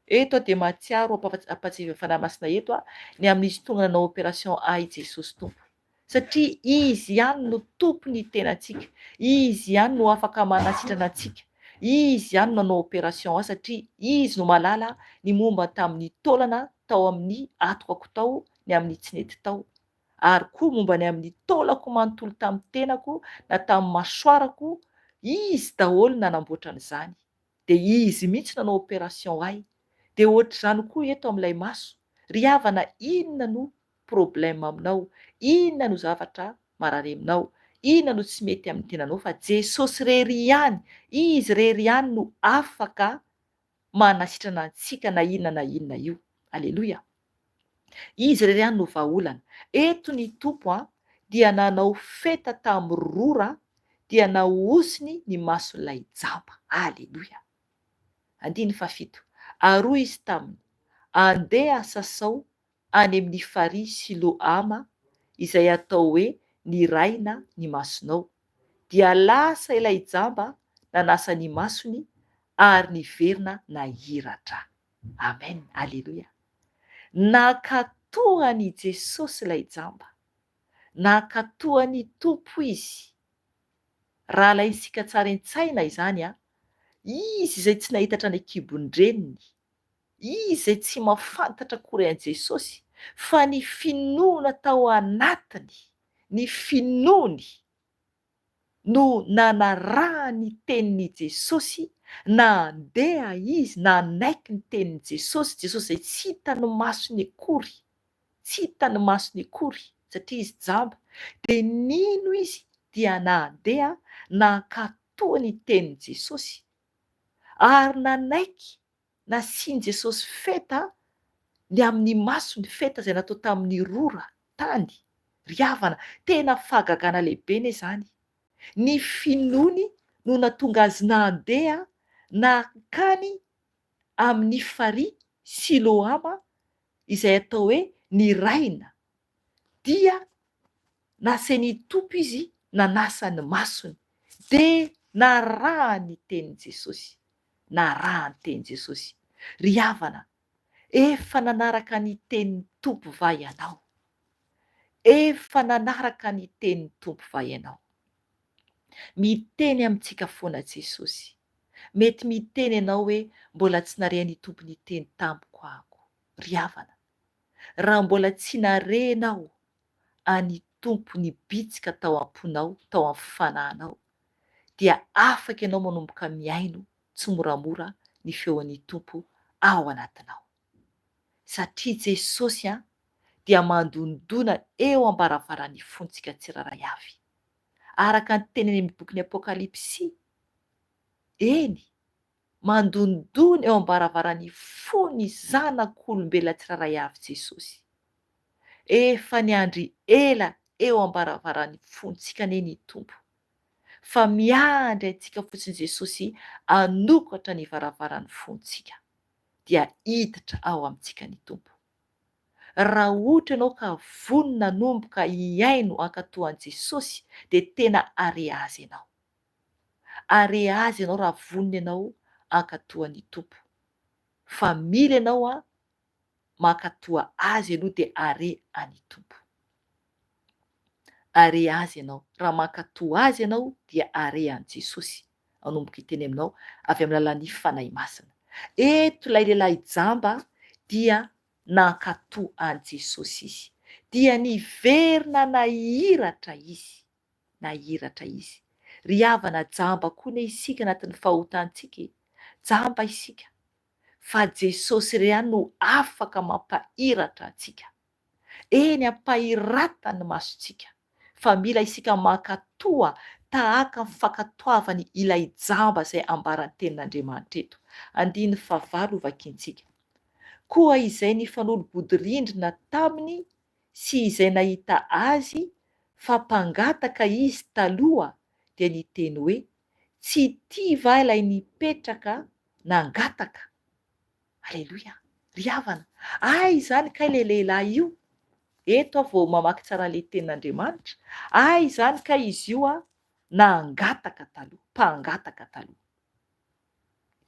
Speaker 1: Eto de mahatsiaro ampatsivy fanahy masina eto ny amin'izy tonga nanao opération i Jesosy tompo. Satria izy ihany no tompony tenantsika. Izy ihany no afaka manasitrana antsika. Izy ihany nanao opération satria izy no malala ny momba tamin'ny taolana tao amin'ny atoko tao, ny amin'ny tsy nety tao. Ary koa momba ny amin'ny taolako manontolo tamin'ny tenako na tamin'ny masoarako, izy daholo nanamboatra an'izany. De izy mihitsy nanao opération ahy. De ohatr'izany koa eto amin'ilay maso. Ry havana, inona no problème aminao? Inona no zavatra marary aminao? Inona no tsy mety amin'ny tenanao? Fa Jesosy rery ihany, izy rery ihany no afaka manasitrana antsika na inona io. Aleloia. Izy rery ihany no vahaolana. Eto ny tompo dia nanao feta tamin'ny rora dia naosiny ny mason'ilay jamba. Aleloia. 7 aroa izy taminy andeha sasao any amin'ny farihy Siloama izay atao hoe niraina ny masonao. Dia lasa ilay jamba nanasa ny masony ary niverina nahiratra. Amen. Aleloia. Nakatohany Jesosy ilay jamba. Nakatohany tompo izy. Raha alaisika tsara an-tsaina izany izy izay tsy nahitatra ny akibon-dreniny. Izy izay tsy mahafantatra akory an' Jesosy fa ny finoana tao anatiny, ny finoany no nanarahany tenin'i Jesosy na andeha izy na naiky ny tenin'i Jesosy. Jesosy izay tsy hitany masony akory, tsy hitany masony akory satria izy jamba. De nino izy dia nandeha nankatohany tenin'i Jesosy ary nanaiky nasiany Jesosy feta ny amin'ny masony, feta izay natao tamin'ny rora tany. Ry havana, tena fahagagana lehibe ne zany. Ny finoany no nahatonga azy nandeha nakany amin'ny farihy Siloama izay atao hoe niraina. Dia nasainy tompo izy nanasa ny masony de narahany tenin'i Jesosy. Narahany tenin'i Jesosy. Ry havana, efa nanaraka ny tenin'ny tompo va ianao? Efa nanaraka ny tenin'ny tompo va ianao? Miteny amintsika foana Jesosy. Mety miteny ianao hoe mbola tsy narehan'ny tompo ny teny tamiko ahako. Ry havana, raha mbola tsy narehanao any tompo nibitsika tao am-ponao, tao amin'ny fanahinao, dia afaka ianao manomboka miaino tsy moramora ny feon'ny tompo ao anatinao. Satria Jesosy dia mandondona eo am-baravaran'ny fontsika tsiraray avy. araka ny teneny amin'ny bokin'ny Apokalipsy, eny mandondony eo am-baravarany fony zanak'olombelona tsiraray avy Jesosy. Efa niandry ela eo am-baravarany fontsika neny Tompo, fa miandry antsika fotsiny Jesosy hanokatra ny varavarany fontsika dia hiditra ao amintsika ny Tompo. Raha ohatra ianao ka vonona nomboka hiaino ankatoan'i Jesosy dia tena are azy ianao. Are azy ianao raha vonona ianao ankatoan'ny Tompo. Fa mila ianao mankatoa azy aloha dia are any Tompo. Are azy ianao. Raha mankatoa azy ianao dia are any Jesosy. Anomboka hiteny aminao avy amin'ny alalan'ny fanahy masina. Eto ilay lehilahy jamba dia nankatoa any Jesosy izy. Dia niverina nahiratra izy. Nahiratra izy. Ry havana jamba koa ne isika anatin'ny fahotantsika. Jamba isika. Fa Jesosy iray ihany no afaka mampahiratra antsika. Eny ampahiratany masontsika. Fa mila isika mankatoa tahaka ny fankatoavany ilay jamba izay ambaran'ny tenin'Andriamanitra eto. 5 vakiantsika. Koa izay nifanolo-bodirindrina taminy sy izay nahita azy fa mpangataka izy taloha dia niteny hoe, tsy ity va ilay nipetraka nangataka. Aleloia. Ry havana, izany ka ilay lehilahy io. Eto vao mamaky tsara ilay tenin'Andriamanitra. Izany ka izy io nangataka taloha, mpangataka taloha.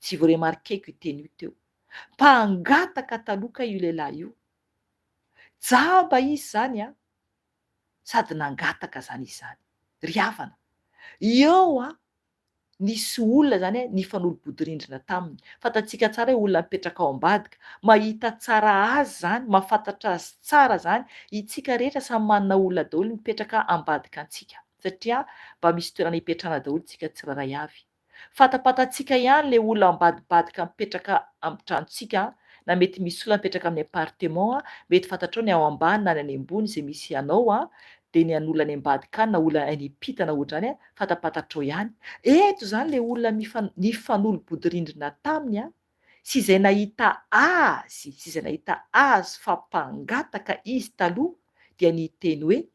Speaker 1: Tsy voaremarikaiko io teny io teo. Mpangataka taloha ka io lehilahy io. Jamba izy zany sady nangataka zany izy zany. Ry havana, eo nisy olona zany nifanolo-bodirindrina taminy. Fantatsika tsara hoe olona mipetraka ao ambadika. Mahita tsara azy zany, mahafantatra azy tsara zany. Itsika rehetra samy manana olona daholo mipetraka ambadika antsika. Satria mba misy toerana hipetrahana daholo tsika tsiraray avy. Fantapatantsika ihany le olona ambadibadika mipetraka amin'ny tranontsika, na mety misy olona mipetraka amin'ny appartement, mety fantatrao ny ao ambany na ny any ambony izay misy anao dia ny an'olona any ambadika any na olona any ampitana ohatrany fantapatantrao ihany. Eto zany le olona nifanolo-bodirindrina taminy sy izay nahita azy fa mpangataka izy taloha dia niteny hoe,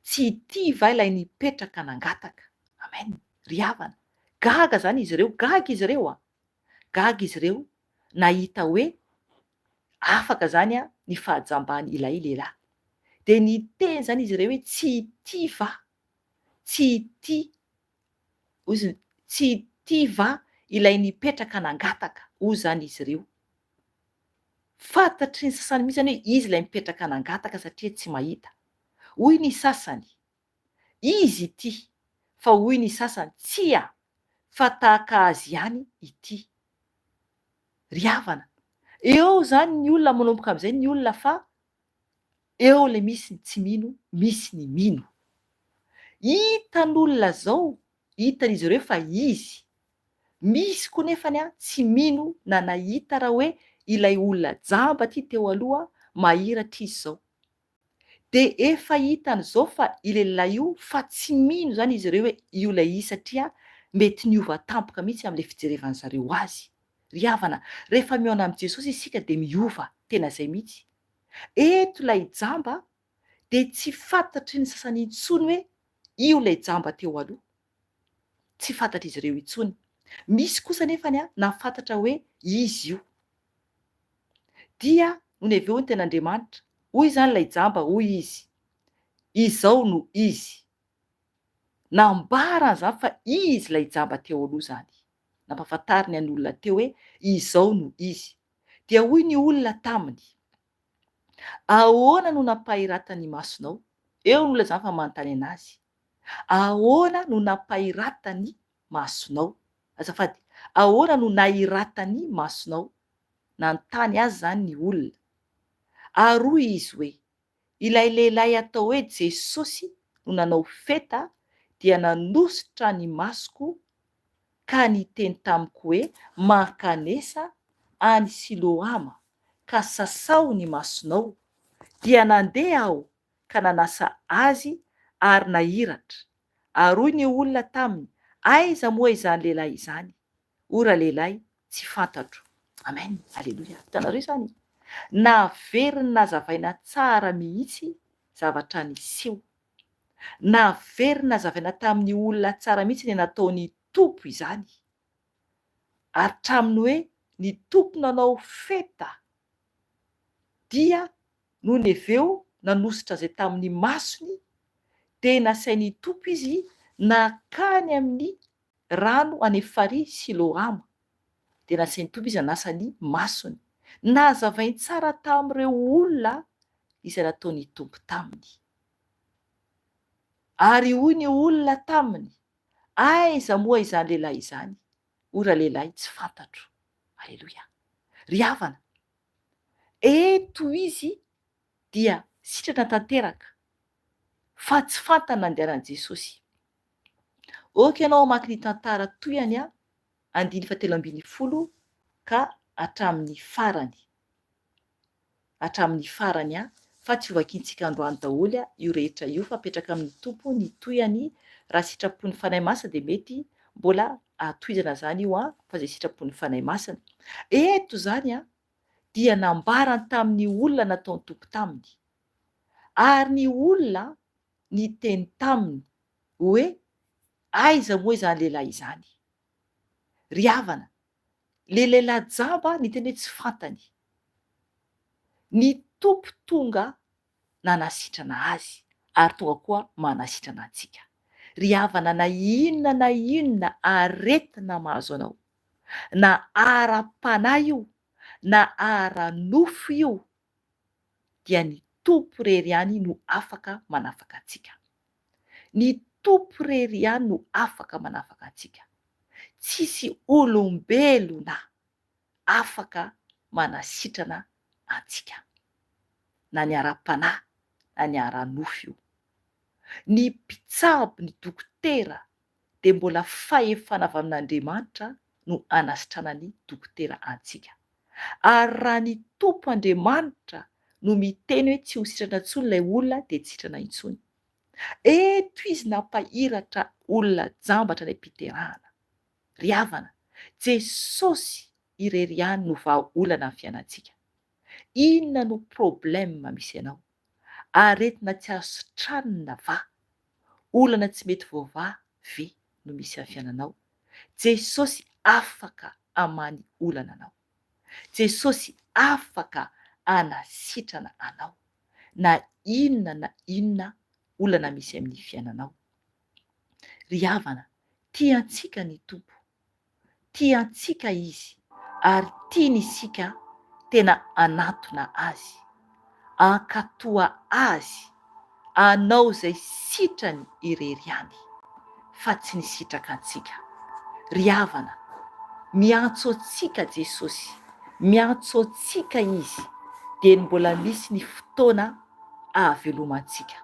Speaker 1: tsy ity va ilay nipetraka nangataka. Amen. Ry havana, gaga zany izy ireo, gaga izy ireo gaga izy ireo nahita hoe afaka zany ny fahajambany ilay lehilahy. Dia niteny zany izy ireo hoe, tsy ity va, tsy ity va ilay nipetraka nangataka. Hoy zany izy ireo. Fantatry ny sasany mihitsy zany hoe izy ilay mipetraka nangataka satria tsy mahita. Hoy ny sasany, izy ity. Fa hoy ny sasany, tsy fa tahaka azy ihany ity. Ry havana, eo zany ny olona manomboka amin'izay ny olona fa eo ilay misy ny tsy mino, misy ny mino. Hitan'olona zao, hitan'izy ireo fa izy. Misy koa nefany tsy mino na nahita raha hoe ilay olona jamba ty teo aloha mahiratra izy zao. Dia efa hitany zao fa io lehilahy io fa tsy mino zany izy ireo hoe io ilay izy satria mety niova tampoka mihitsy amin'ilay fijerevan zareo azy. Ry havana, rehefa mihaona amin'i Jesosy isika dia miova tena izay mihitsy. Eto ilay jamba dia tsy fantatry ny sasany intsony hoe io ilay jamba teo aloha. Tsy fantatra izy ireo intsony. Misy kosa nefany nafantatra hoe izy io. Dia noho avy eo ny ten'Andriamanitra, hoy zany ilay jamba, hoy izy, izao no izy. Nambarana zany fa izy ilay jamba teo aloha zany. Nampahafantariny ny olona teo hoe izao no izy. Dia hoy ny olona taminy, ahoana no nampahiratany masonao? Eo ny olona zany fa manontany anazy. Ahoana no nampahiratany masonao? Azafady, ahoana no nahiratany masonao? Nanontany azy zany ny olona. Ary hoy izy hoe, ilay lehilahy atao hoe Jesosy no nanao feta dia nanositra ny masoko ka niteny tamiko hoe, mankanesa any Siloama ka sasao ny masonao. Dia nandeha aho ka nanasa azy ary nahiratra. Ary hoy ny olona taminy, aiza moa izany lehilahy izany? Ora lehilahy tsy fantatro. Amen, aleloia. Hitanareo izany, naveriny nazavaina tsara mihitsy zavatra niseho, naveriny nazavaina tamin'ny olona tsara mihitsy ny nataony tompo izany. Hatraminy hoe ny tompo nanao feta dia no ny aveo nanositra zay tamin'ny masony, de nasain'ny tompo izy nakany amin'ny rano any Faria Siloama, de nasain'ny tompo izy hanasa ny masony. Nazavainy tsara tamin'ireo olona izay nataony tompo taminy. Ary hoy ny olona taminy, aiza moa izany lehilahy izany? Ora lehilahy tsy fantatro. Aleloia. Ry havana, eto izy dia sitrana tanteraka fa tsy fantany nandehanan'i Jesosy. Oka ianao mamaky ny tantara toyany a, 7:12 ka hatramin'ny farany. Hatramin'ny farany a, fa tsy hovakintsika androany daholo io rehetra io, fa apetraka amin'ny tompo ny toyany. Raha sitrapon'ny fanahy masina de mety mbola atohizana zany io a, fa zay sitrapon'ny fanahy masina. Eto zany a, dia nambarany tamin'ny olona nataony tompo taminy. Ary ny olona niteny taminy hoe aiza moa izany lehilahy izany? Ry havana, le lehilahy jamba niteny hoe tsy fantany. Ny tompo tonga nanasitrana azy ary tonga koa manasitrana antsika. Ry havana, na inona aretina mahazo anao, na ara-panahy io, na ara-nofo io, dia ny tompo rery ihany no afaka manafaka antsika. Ny tompo rery ihany no afaka manafaka antsika. Tsisy olombelona afaka manasitrana antsika, na ny ara-panahy na ny ara-nofo io. Ny mpitsabo, ny dokotera, de mbola fahefana avy amin'Andriamanitra no anasitrana ny dokotera antsika. Ary raha ny tompo Andriamanitra no miteny hoe tsy ho sitrana intsony ilay olona, de tsy sitrana intsony. Eto izy nampahiratra olona jambatra ny am-piterahana. Ry havana, Jesosy irery ihany no vahaolana amin'ny fiainantsika. Inona no problème misy anao? Aretina tsy azo sotranina va? Olana tsy mety voavaha ve no misy amin'ny fiainanao? Jesosy afaka hamany olana anao. Jesosy afaka hanasitrana anao na inona olana misy amin'ny fiainanao. Ry havana, tiantsika ny tompo, tiantsika izy, ary tiany isika tena anatona azy, ankatoa azy, anao zay sitrany irery ihany, fa tsy ny sitraka antsika. Ry havana, miantso antsika Jesosy, miantso antsika izy, de mbola misy ny fotoana ahavelomantsika.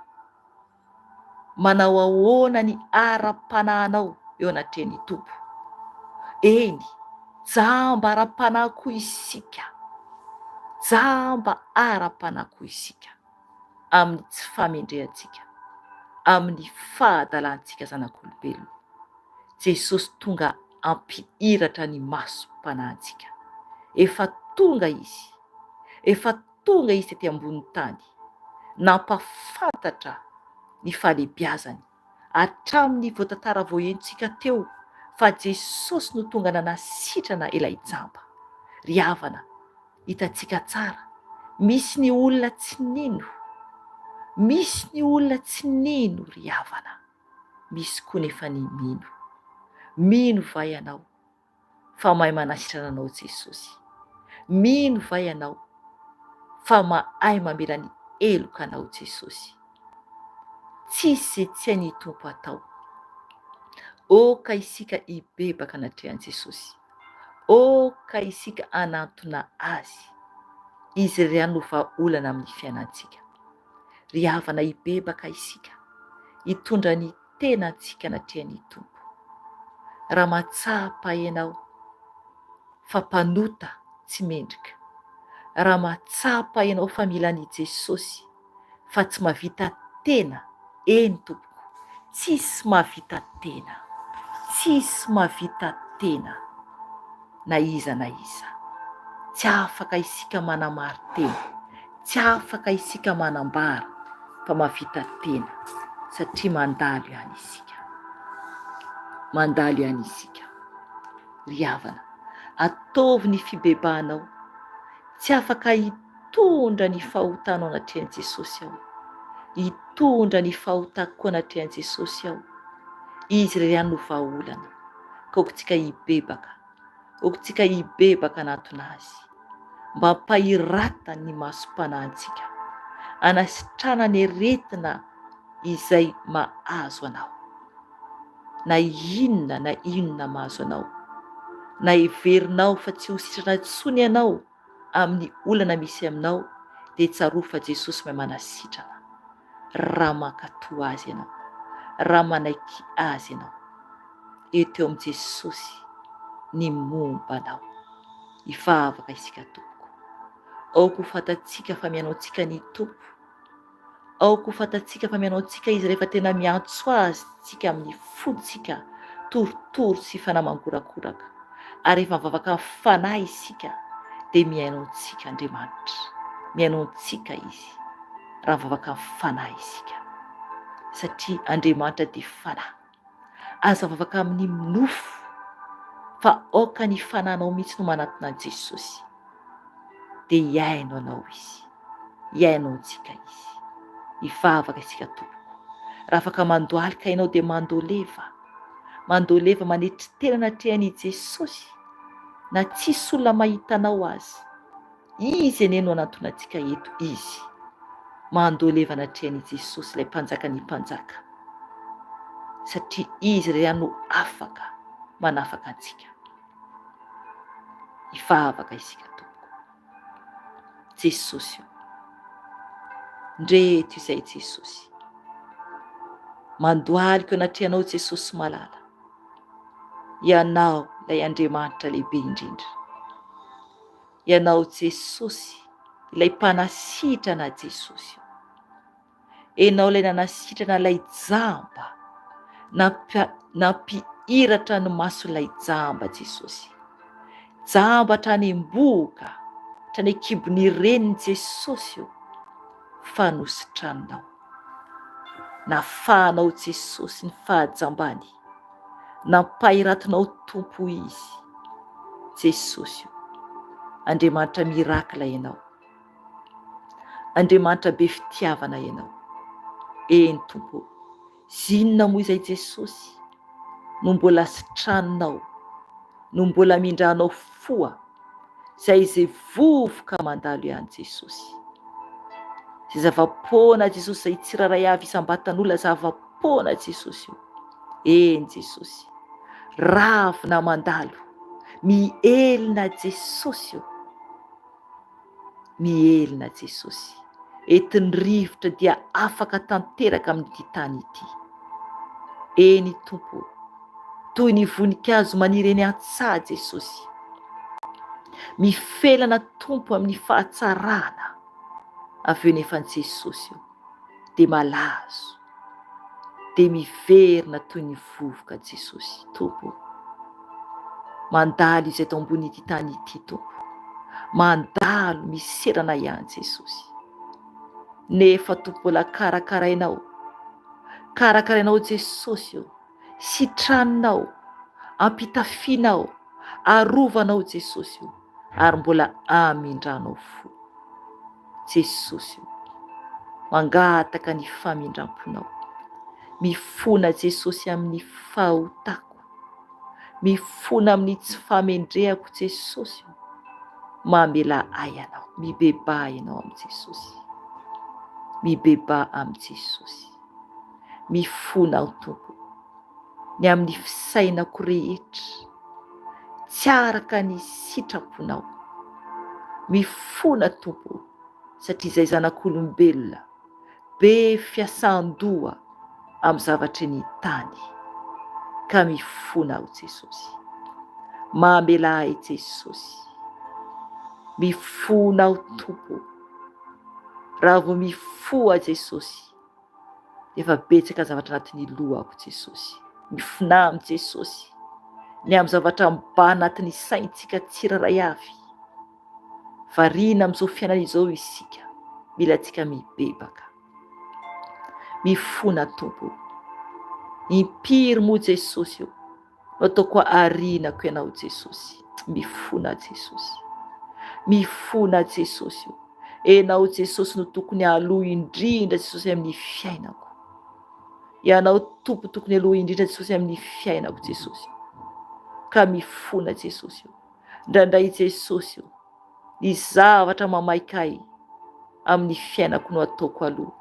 Speaker 1: Manao ahoana ny ara-panahinao eo anatrehan'ny tompo? Eny, jamba ara-panahy koa isika, jamba ara-panahy koa isika amin'ny tsy famendrehantsika, amin'ny fahadalantsika zanak'olombelona. Jesosy tonga ampihiratra ny masom-panahintsika. Efa tonga izy tety ambony tany, nampafantatra ny fahalebiazany hatramin'ny voatantara voahenontsika teo, fa Jesosy no tonga nanasitrana ilay jamba. Ry havana, hitantsika tsara, misy ny olona tsy nino, misy ny olona tsy nino ry havana, misy koa nefa ny mino. Mino va ianao fa mahay manasitrana anao Jesosy? Mino va ianao fa mahay mamela ny heloka anao Jesosy? Tsisy izay tsy hainy tompo atao. Oka isika hibebaka anatrehan'i Jesosy, oka isika anantona azy, izy irery ihany no vahaolana amin'ny fiainantsika. Ry havana, hibebaka isika, hitondra ny tenantsika anatrehan'ny tompo. Raha matsapa ianao fa mpanota tsy mendrika, raha matsapa ianao fa mila an'i Jesosy fa tsy mahavita tena, eny tompoko, tsisy mahavita tena, tsisy mahavita tena na iza na iza. Tsy afaka isika manamary tena, tsy afaka isika manambara fa mahavita tena satria mandalo ihany isika, mandalo ihany isika. Ry havana, ataovy ny fibebanao, tsy afaka hitondra ny fahotanao anatrehan'i Jesosy ao, hitondra ny fahotako anatrehan'i Jesosy ao. Izy ry ihany no vahaolana, ka okotsika hibebaka, okotsika hibebaka anatonazy, mba hampahiratany ny masom-panahintsika, anasitrana ny aretina izay mahazo anao. Na inona mahazo anao, na heverinao fa tsy ho sitrana intsony ianao amin'ny olana misy aminao, dia tsaroa fa Jesosy mahay manasitrana. Raha mankatoa azy ianao, raha manaiky azy ianao, eto eo amin'i Jesosy ny momba anao. Hivavaka isika tompoko, aoka ho fantatsika fa mianao antsika ny tompo, aoka ho fantatsika fa mianao antsika izy rehefa tena miantso azy tsika amin'ny fontsika torotoro sy fanamangorakoraka, ary rehefa mivavaka amin'ny fanahy isika dia miainao antsika Andriamanitra, miainao antsika izy raha mivavaka amin'ny fanahy isika, satria Andriamanitra dia fanahy. Aza mivavaka amin'ny nofo fa aoka ny fanahinao mihitsy no manatona an'i Jesosy, dia hiainao anao izy, hiainao antsika izy. Hivavaka isika tompoko, raha afaka mandoalika ianao dia mandoleva manetry tena anatrehan'i Jesosy, na tsisy olona mahita anao azy, izy anie no anatona antsika eto. Izy mandoleva anatrehan'i Jesosy, ilay mpanjaka ny mpanjaka, satria izy ry ihany no afaka manafaka antsika. Hivavaka isika tompoko, Jesosy ndreto izay Jesosy, mandoaliko anatrehanao Jesosy malala, ianao ilay Andriamanitra lehibe indrindra, ianao Jesosy ilay mpanasitrana Jesosy, ianao ilay nanasitrana ilay jamba, nampihiratra ny mason'ilay jamba Jesosy, jamba hatrany am-boka, hatrany an-kibon'ny reniny Jesosy io, fanositranao, nafahanao Jesosy ny fahajambany, nampahiratinao tompo izy Jesosy io. Andriamanitra mirakila ianao, Andriamanitra be fitiavana ianao. Eny tompo, zinona moa izay Jesosy no mbola sitranonao, no mbola mindranao foa, izay vovoka mandalo ihany Jesosy. Izay zava-poana Jesosy izay tsiraray avy isam-batan'olona, zava-poana Jesosy io. Eny Jesosy, ravina mandalo, mielina Jesosy io, mielina Jesosy. Etin'ny rivotra dia afaka tanteraka amin'ity tany ity. Eny tompo, toy ny voninkazo maniry eny an-tsaha Jesosy, mifelana tompo amin'ny fahatsarana avy eo nefan'i Jesosy io, dia malazo, dia miverina toy ny vovoka Jesosy. Tompo, mandalo izay tao ambony ity tany ity tompo, mandalo miserana ihany Jesosy. Nefa tompo mbola karakarainao Jesosy io, sitranonao, ampitafianao, arovanao Jesosy io, ary mbola amindranao fo Jesosy io. Mangataka ny famindram-ponao, mifona Jesosy amin'ny fahotako, mifona amin'ny tsy famendrehako Jesosy io, mamela ay anao, mibeba ianao amin'i Jesosy, mibeba amin'i Jesosy. Mifona ao tompo, ny amin'ny fisainako rehetra, tsy araka ny sitraponao, mifona tompo, satria izay zanak'olombelona be fiasan-doha amin'ny zavatra ny tany, ka mifona ao Jesosy, mamela ay Jesosy, mifona ao tompo. Raha vao mifoha Jesosy efa betsaka zavatra anatin'ny lohako Jesosy. Mifinà amin'ny Jesosy. Ny amin'ny zavatra mba anatin'ny saintsika tsiraray avy. Variana amin'izao fiainana izao isika. Mila antsika mibebaka. Mifona Tompo. Impiry moa Jesosy io. Ataoko arinako ianao Jesosy. Mifona Jesosy. Mifona Jesosy io. Enao Jesosy no tokony aloha indrindra Jesosy amin'ny fiainako. Ianao Tompo tokony aloha indrindra Jesosy amin'ny fiainako Jesosy. Ka mifona Jesosy io. Indraindray Jesosy io. Ny zavatra mamaikay amin'ny fiainako no ataoko aloha.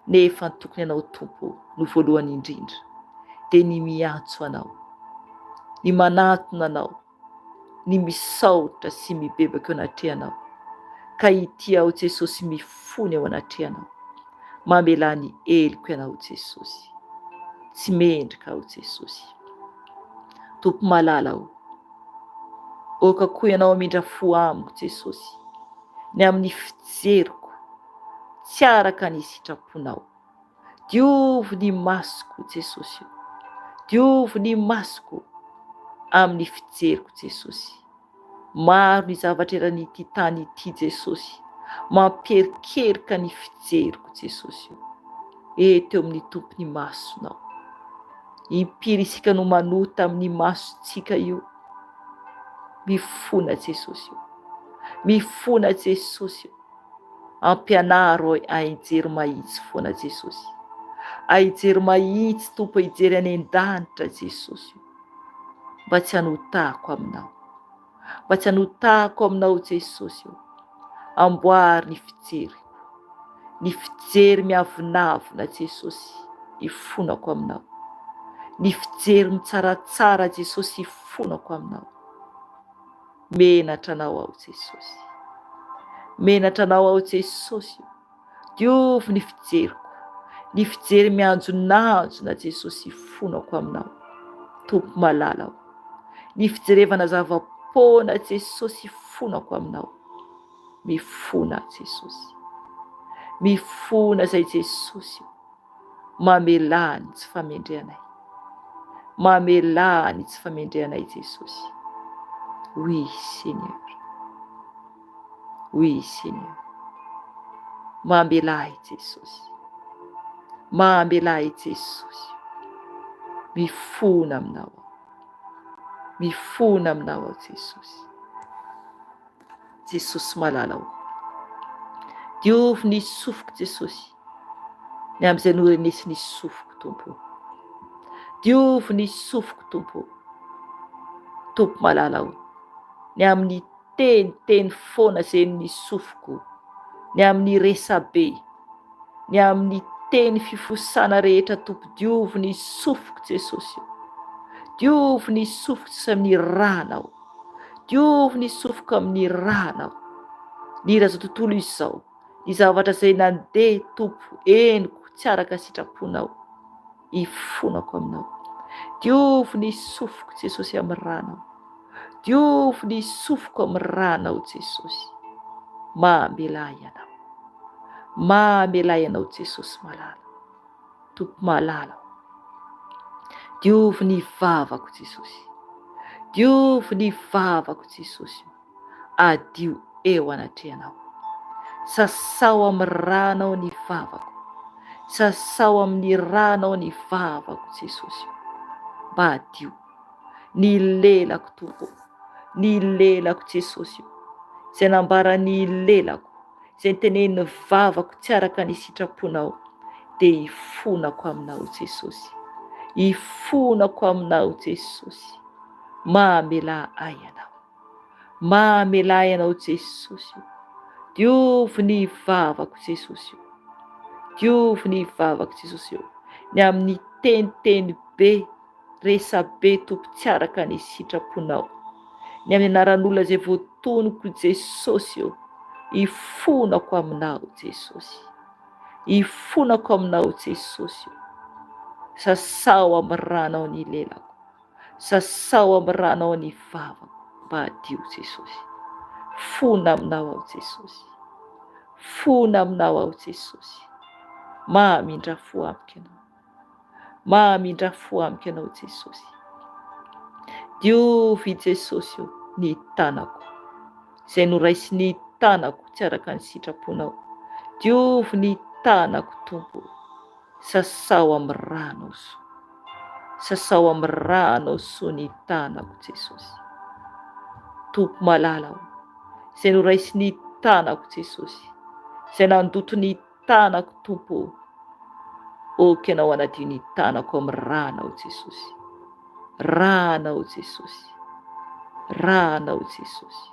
Speaker 1: Nefa tokony ianao Tompo no voalohany indrindra. Dia ny miantso anao. Ny manatona anao. Ny misaotra sy mibebaka eo anatrehanao. Ka ity aho Jesosy mifona eo anatrehanao. Mamela ny heliko ianao Jesosy. Tsy mendrika aho Jesosy. Tompo malala aho. Oka koa ianao amindra fo amiko Jesosy. Ny amin'ny fijeriko. Tsy araka ny sitraponao. Diovy ny masoko Jesosy. Diovy ny masoko amin'ny fijeriko Jesosy. Maro ny zavatra eran'ity tany ity Jesosy. Mamperikerika ny fijeriko Jesosy. Eto amin'ny tompony masonao. Impiry isika no manota amin'ny masontsika io. Mifona Jesosy. Mifona Jesosy. Ampianaro aijery mahitsy foana Jesosy. Aijery mahitsy Tompo hijery any an-danitra Jesosy. Mba tsy hanotako aminao. Mba tsy hanotako aminao Jesosy. Amboary ny fijery. Ny fijery miavonavona Jesosy. Ifonako aminao. Ny fijery mitsaratsara Jesosy. Ifonako aminao. Menatra anao ao Jesosy. Menatra anao ao Jesosy. Diovy ny fijeriko. Ny fijery mianjonanjona Jesosy. Ifonako aminao. Tompo malala ao. Ny fijerevana zava-pona Jesosy. Ifonako aminao. Mifona Jesosy. Mifona zay Jesosy. Mamelany tsy famendreanay. Mamelany tsy famendreanay Jesosy. Oui Seigneur. Oui Seigneur. Mamelay Jesosy. Mamelay Jesosy. Mifona aminao. Mifona aminao Jesosy. Jesosy malala ao. Diovy ny sofoko Jesosy. Ny amin'izay norenesi ny sofoko Tompo. Diovy ny sofoko Tompo. Tompo malala ao. Ny amin'ny teny foana zay ny sofoko. Ny amin'ny resabe. Ny amin'ny teny fifosana rehetra Tompo. Diovy ny sofoko Jesosy. Diovy ny sofoko Jesosy amin'ny ranao. Diovy ny sofoko amin'ny ranao. Ny raha zao tontolo izao. Ny zavatra zay nandeha Tompo eniko tsy araka sitraponao. Ifonako aminao. Diovy ny sofoko Jesosy amin'ny ranao. Diovy ny sofoko amin'ny ranao Jesosy. Mamelay anao. Mamelay anao Jesosy malala. Tompo malala. Diovy ny vavako Jesosy. Diovy ny vavako Jesosy. Adio eo anatrehanao. Sasao amin'ny ranao ny vavako. Sasao amin'ny ranao ny vavako Jesosy. Mba adio. Ny lelako Tompo. Ny lelako Jesosy. Zay nambara ny lelako. Zay teneniny vavako tsy araka ny sitraponao. Dia ifonako aminao Jesosy. Ifonako aminao Jesosy. Mamelay anao. Mamelay anao Jesosy. Diovy ny vavako Jesosy. Diovy ny vavako Jesosy. Ny amin'ny teny be. Resa be Tompo tsy araka ny sitraponao. Ny amin'ny anaran'olona zay voatonoko Jesosy. Ifonako aminao Jesosy. Ifonako aminao Jesosy. Sasao amin'ny ranao ny lelako. Sasao amin'ny ranao ny vavako. Mba adio Jesosy. Fona aminao ao Jesosy. Fona aminao ao Jesosy. Mahamindra fo amiko ianao. Mahamindra fo amiko ianao Jesosy. Diovy Jesosy io ny tanako izay noraisy ny tanako tsy araka ny sitraponao. Diovy ny tanako Tompo. Sasao amin'ny ranao so. Sasao amin'ny ranao so ny tanako Jesosy. Tompo malala aho izay noraisy ny tanako Jesosy. Izay nandoto ny tanako Tompo. Oka ianao anadio ny tanako amin'ny ranao Jesosy. Ranao Jesosy. Ranao Jesosy.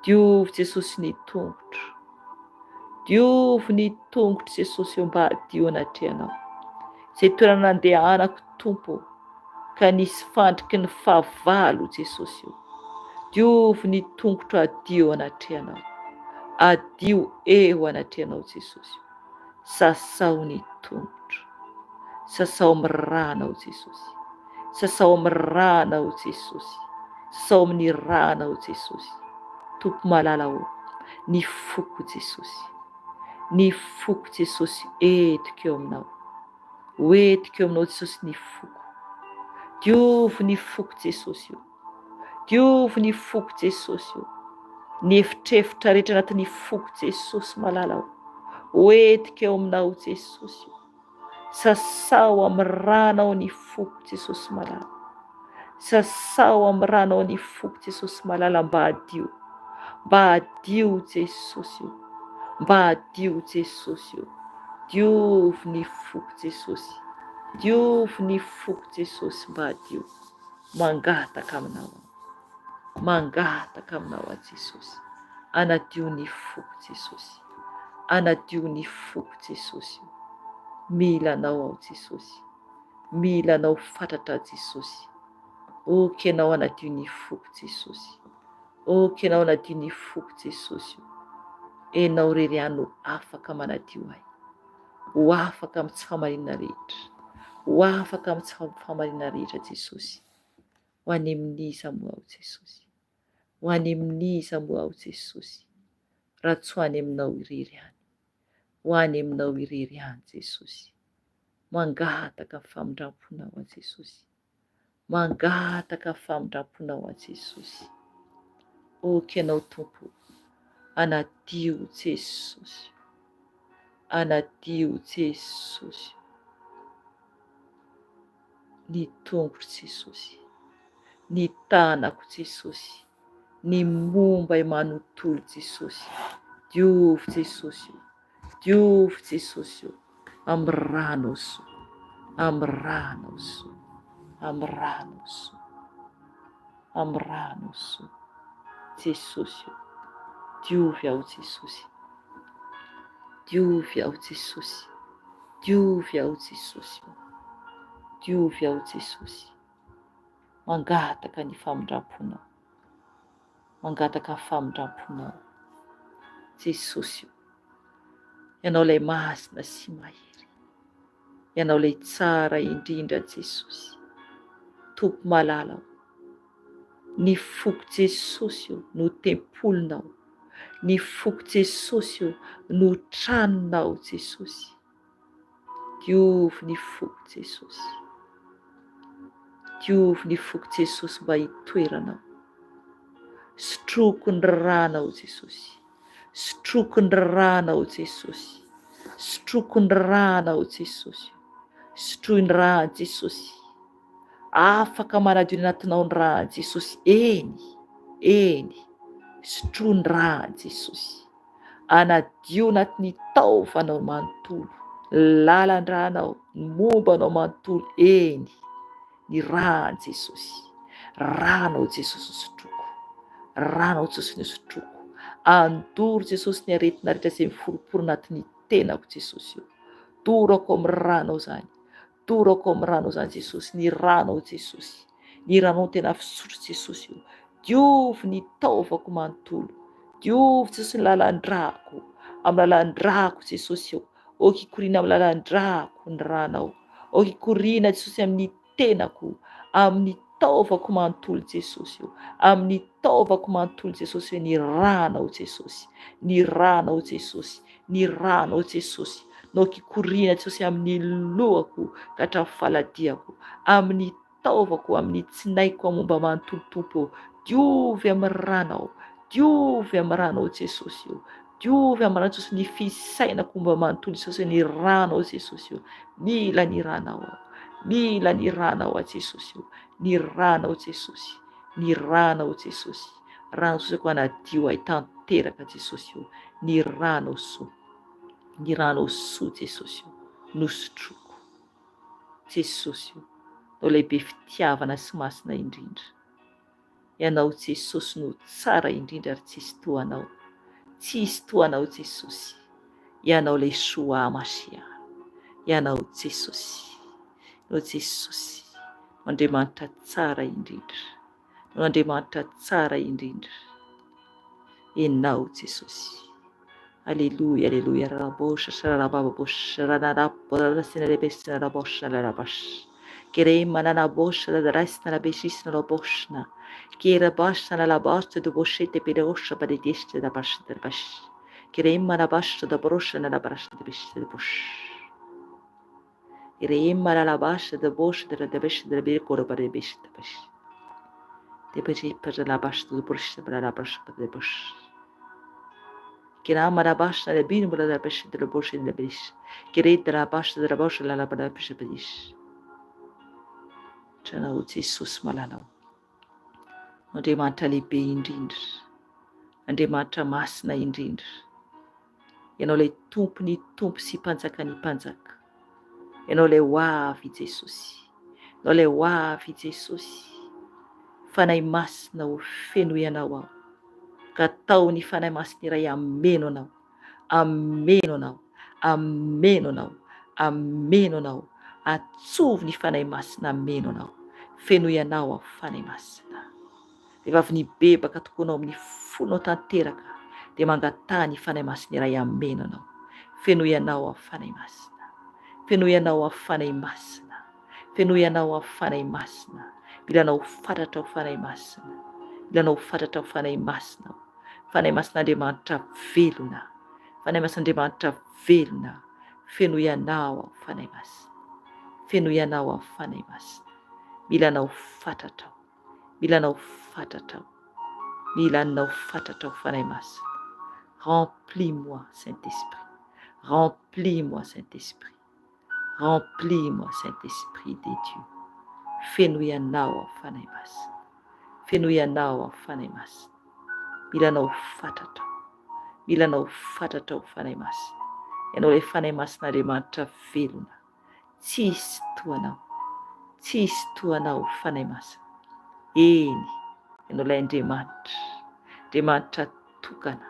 Speaker 1: Diovy Jesosy ny tongotro. Diovy ny tongotro Jesosy eo mba hadio anatrehanao. Izay toerana nandehanako Tompo ka nisy fandriky ny fahavalo Jesosy eo. Diovy ny tongotro adio anatrehanao. Adio eo anatrehanao Jesosy. Sasao ny tongotro. Sasao amin'ny ranao Jesosy. Sasao amin'ny ranao Jesosy. Sasao amin'ny ranao Jesosy. Tompo malala ao. Ny foko Jesosy. Ny foko Jesosy etiko eo aminao. Hoetiko eo aminao Jesosy ny foko. Diovy ny foko Jesosy io. Diovy ny foko Jesosy io. Ny efitrefitra rehetra anatin'ny foko Jesosy malala ao. Hoetiko eo aminao Jesosy io. Sasao amin'ny ranao ny foko Jesosy malala. Sasao amin'ny ranao ny foko Jesosy malala mba hadio. Mba hadio Jesosy io. Mba hadio Jesosy io. Diovy ny foko Jesosy. Diovy ny foko Jesosy mba hadio. Mangataka aminao. Mangataka aminao a Jesosy. Anadio ny foko Jesosy. Anadio ny foko Jesosy. Mila anao ao Jesosy. Mila anao fatratra Jesosy. Oka ianao anadio ny foko Jesosy. Oka ianao anadio ny foko Jesosy. Enao reriano afaka manadio ahy. Ho afaka amin'ny tsy famarinana rehetra. Ho afaka amin'ny tsy famarinana rehetra Jesosy. Ho any amin'iza moa aho Jesosy. Ho any amin'iza moa aho Jesosy. Raha tsy ho any aminao irery ihany. Ho any aminao irery ihany Jesosy. Mangataka famindramponao a Jesosy. Mangataka famindramponao a Jesosy. Oka ianao Tompo. Anadio Jesosy. Anadio Jesosy. Ny tongotro Jesosy. Ny tanako Jesosy. Ny momba manontolo Jesosy. Diovy Jesosy. Diovy Jesosy. Amin'ny rano so. Amin'ny rano so. Amin'ny rano so. Amin'ny rano so. Jesosy. Diovy ao Jesosy. Diovy ao Jesosy. Diovy ao Jesosy. Diovy ao Jesosy. Mangataka ny famindramponao. Mangataka ny famindramponao. Jesosy. Ianao ilay masina sy mahery. Ianao ilay tsara indrindra Jesosy. Tompo malala. Ny foko Jesosy no tempolonao. Ny foko Jesosy no tranonao Jesosy. Diovy ny foko Jesosy. Diovy ny foko Jesosy mba hitoeranao. Sotroko ny ranao Jesosy. Sotroko ny ranao Jesosy. Sotroko ny ranao Jesosy. Sotroy ny rano Jesosy. Afaka manadio anatinao ny rano Jesosy. Eny. Eny. Sotroy ny rano Jesosy. Anadio anatin'ny taovanao manontolo. Lalandranao, ny mombanao manontolo. Eny. Ny rano Jesosy. Ranao Jesosy sotroko. Ranao Jesosy ny sotroko. Andoro Jesosy ny aretina rehetra izay miforoporo anatin'ny tenako Jesosy. Dorako amin'ny ranao zany. Dorako amin'ny ranao zany Jesosy. Ny ranao Jesosy. Ny ranao tena fisotro Jesosy. Diovy ny taovako manontolo. Diovy Jesosy ny lalandrako. Amin'ny lalandrako Jesosy. Oka hikorina amin'ny lalandrako ny ranao. Oka hikorina Jesosy amin'ny tenako. Amin'ny taovako manontolo Jesosy. Amin'ny taovako manontolo Jesosy. Ny ranao Jesosy. Ny ranao Jesosy. Ny ranao Jesosy. no kikoriana Jesosy amin'ny lohako ka hatramin'ny faladiako, amin'ny taovako, amin'ny tsinaiko momba manontolo Tompo. Diovy amin'ny ranao, diovy amin'ny ranao Jesosy io, diovy amin'ny rano Jesosy, ny fisainako momba manontolo Jesosy, ny ranao Jesosy io, mila ny ranao aho, mila ny ranao Jesosy io, ny ranao Jesosy, ny ranao Jesosy, rano Jesosy ko anadio ahy tanteraka Jesosy io, ny ranao soa, ny ranao soa Jesosy io, nosotroko Jesosy io, no lehibe fitiavana sy masina indrindra. Ianao Jesosy no tsara indrindra ary tsisy toanao, tsisy toanao Jesosy, ianao Yeshua Masia, ianao Jesosy, no Jesosy, Andriamanitra tsara indrindra, no Andriamanitra tsara indrindra, ianao Jesosy. Alleluia, alleluia, rabosha, sarababosha, ranarabosha, sinalebesina rabosha, larabasha. Kerema nanabosha, ladarasina labesisina laboshna. Kerabasha, nalabasha, duboshete, pedosha, badidista, da basha, da bash. Kerema nabasha, da brosha, nalabrasha, da bish, da bush. Kerema nalabasha, da bosh, da bish, da birkora, badibish, da bash. De bajip, da labasha, da bush, da labrasha, da bush. Kirama rabasha la bin bula da bash de la bosh de la bish. Kiret de la bash de la bosh la la bada bish bish. Trana o Jesus malalao. Andriamanitra lehibe indrindra. Andriamanitra masina indrindra. Ianao ilay tompony tompo sy mpanjaka ny mpanjaka. Ianao ilay ho avy Jesosy. Ianao ilay ho avy Jesosy. Fanahy masina ho feno ianao ao. Ka tao ny fanahy masina iray ameno anao, ameno anao, ameno anao, ameno anao, atsovy ny fanahy masina ameno anao, feno ianao ao fanahy masina. Rehefa avy nibebaka tokoa anao amin'ny fonao tanteraka, dia mangatany ny fanahy masina iray ameno anao, feno ianao ao fanahy masina, feno ianao ao fanahy masina, feno ianao ao fanahy masina, ilanao fantatra ao fanahy masina, ilanao fantatra ao fanahy masina. Fanahy masin'Andriamanitra velona, fanahy masin'Andriamanitra velona, feno ianao ao fanahy masina, feno ianao ao fanahy masina, mila anao fantatra ao, mila anao fantatra ao, mila anao fantatra ao fanahy masina. Remplis-moi Saint-Esprit, remplis-moi Saint-Esprit, remplis-moi Saint-Esprit de Dieu, feno ianao ao fanahy masina, feno ianao ao fanahy masina. Mila anao fantatra, mila anao fantatra ao fanahy masina. Ianao ilay fanahy masin'Andriamanitra velona, tsisy toanao, tsisy toanao fanahy masina. Eny, ianao ilay Andriamanitra, Andriamanitra tokana,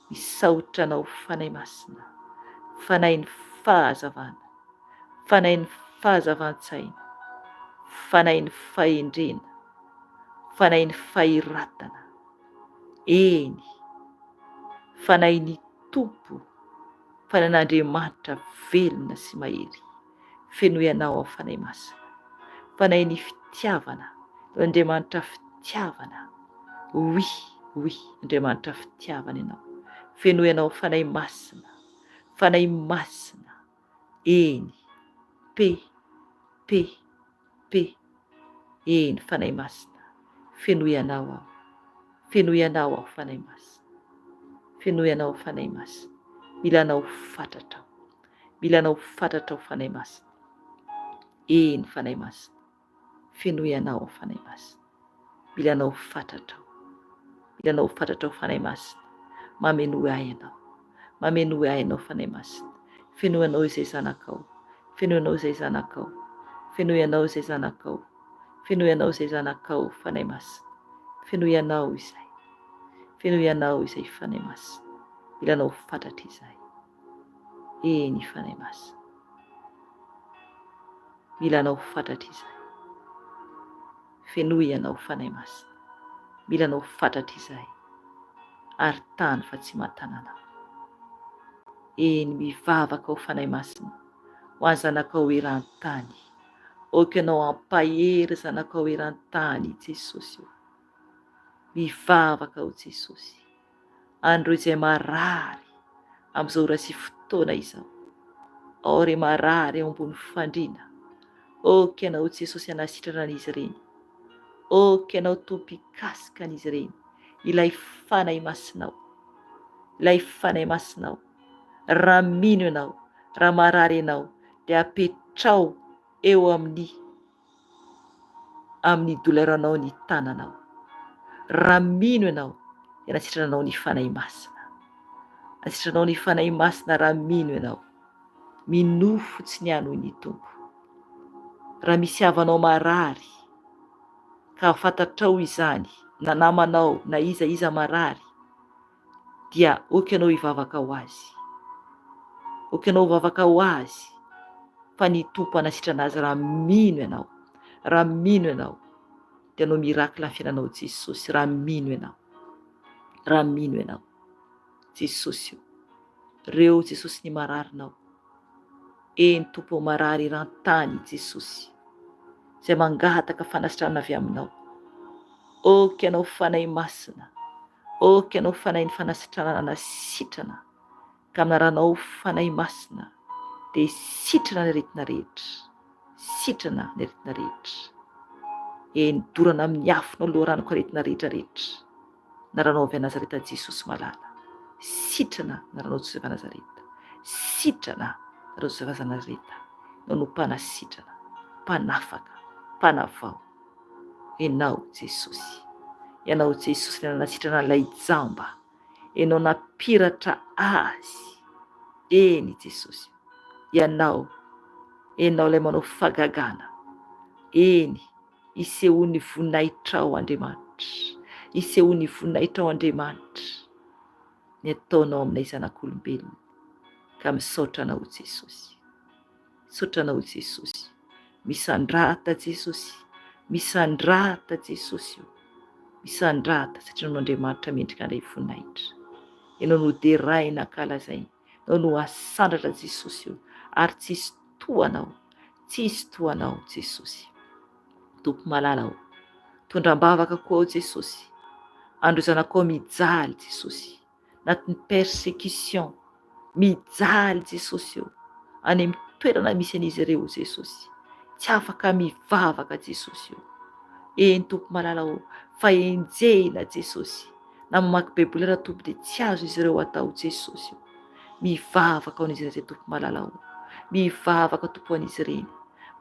Speaker 1: misaotra anao fanahy masina, fanahy ny fahazavana, fanahy ny fahazavan-tsaina, fanahy ny fahendrena, fanahy ny fahiratana. Eny, fanahy ny tompo, fanahy n'Andriamanitra velona sy mahery, feno ianao ao fanahy masina, fanahy ny fitiavana, Andriamanitra fitiavana, oui, oui, Andriamanitra fitiavana ianao, feno ianao fanahy masina, fanahy masina, eny, pe, eny fanahy masina, feno ianao ao. Feno ianao ao fanahy masina, feno ianao ao fanahy masina, mila anao fantatra ao, mila anao fantatra ao fanahy masina. Eny fanahy masina, feno ianao ao fanahy masina, mila anao fantatra ao, mila anao fantatra ao fanahy masina. Mameno ahy ianao, mameno ahy ianao fanahy masina, feno ianao izay zanakao, feno ianao izay zanakao, feno ianao izay zanakao, feno ianao izay zanakao fanahy masina, feno ianao izay. Feno ianao izay fanahy masina, mila anao fantatra izay. Eny fanahy masina, mila anao fantatra izay. Feno ianao fanahy masina, mila anao fantatra izay. Ary tany fa tsy mahatanana. Eny mivavaka ao fanahy masina, ho any zanakao eran-tany. Oka ianao ampahery zanakao eran-tany Jesosy io. Mivavaka ao Jesosy, andro izay marary amin'izao ora sy fotoana izao. ao re marary eo ambony fandriana. Oka ianao Jesosy anasitrana an'izy ireny. Oka ianao Tompo ikasika an'izy ireny. Ilay fanahy masinao, ilay fanahy masinao. Raha mino ianao, raha marary ianao, dia apetrao eo amin'ny doleranao ny tananao. Raha mino ianao, dia nasitranao ny fanahy masina. Nasitranao ny fanahy masina raha mino ianao. Mino fotsiny ihany hoy ny Tompo. Raha misy havanao marary, ka fantatrao izany, na namanao na iza marary, dia oka ianao hivavaka ho azy. Oka ianao hivavaka ho azy, fa ny Tompo anasitrana azy raha mino ianao. Raha mino ianao, dia anao mirakila ny fiainanao Jesosy. Raha mino ianao, raha mino ianao Jesosy. Reo Jesosy ny mararinao. Eny Tompo marary eran-tany Jesosy, izay mangataka fanasitrana avy aminao. Oka ianao fanahy masina, oka ianao fanahy ny fanasitrana nasitrana, ka anaranao fanahy masina dia sitrana ny aretina rehetra, sitrana ny aretina rehetra. Eny dorana amin'ny afonao loharanoko aretina rehetrarehetra. Naranao avy a Nazareta Jesosy malala, sitrana naranao Jesosy avy a Nazareta, sitrana naranao Jesosy avy a Nazareta. Nao no mpanasitrana, mpanafaka, mpanavao. Ianao Jesosy, ianao Jesosy ny nanasitrana ilay jamba, ianao napiratra azy. Eny Jesosy, ianao ilay manao fagagana. Eny, isehoan'ny voninahitra Andriamanitra, isehoan'ny voninahitra Andriamanitra ny ataonao aminay zanak'olombelona. Ka misaotra anao Jesosy, misaotra anao Jesosy. Misandrata Jesosy, misandrata Jesosy, misandrata satria no Andriamanitra mendrika ilay voninahitra. Ianao no deraina ankalazaina, ianao no asandratra Jesosy, ary tsisy toanao, tsisy toanao Jesosy. Tompo malala ao, tondram-bavaka koa ao Jesosy. Andro zanakao mijaly Jesosy, anatin'ny persécution, mijaly Jesosy eo, any amin'ny toerana misy an'izy ireo Jesosy. Tsy afaka mivavaka Jesosy eo. Eny Tompo malala ao, fa enjehina Jesosy. Na mamaky baiboly raha Tompo dia tsy azo izy ireo atao Jesosy eo. Mivavaka ao an'izy ireny Tompo malala ao, mivavaka Tompo an'izy ireny.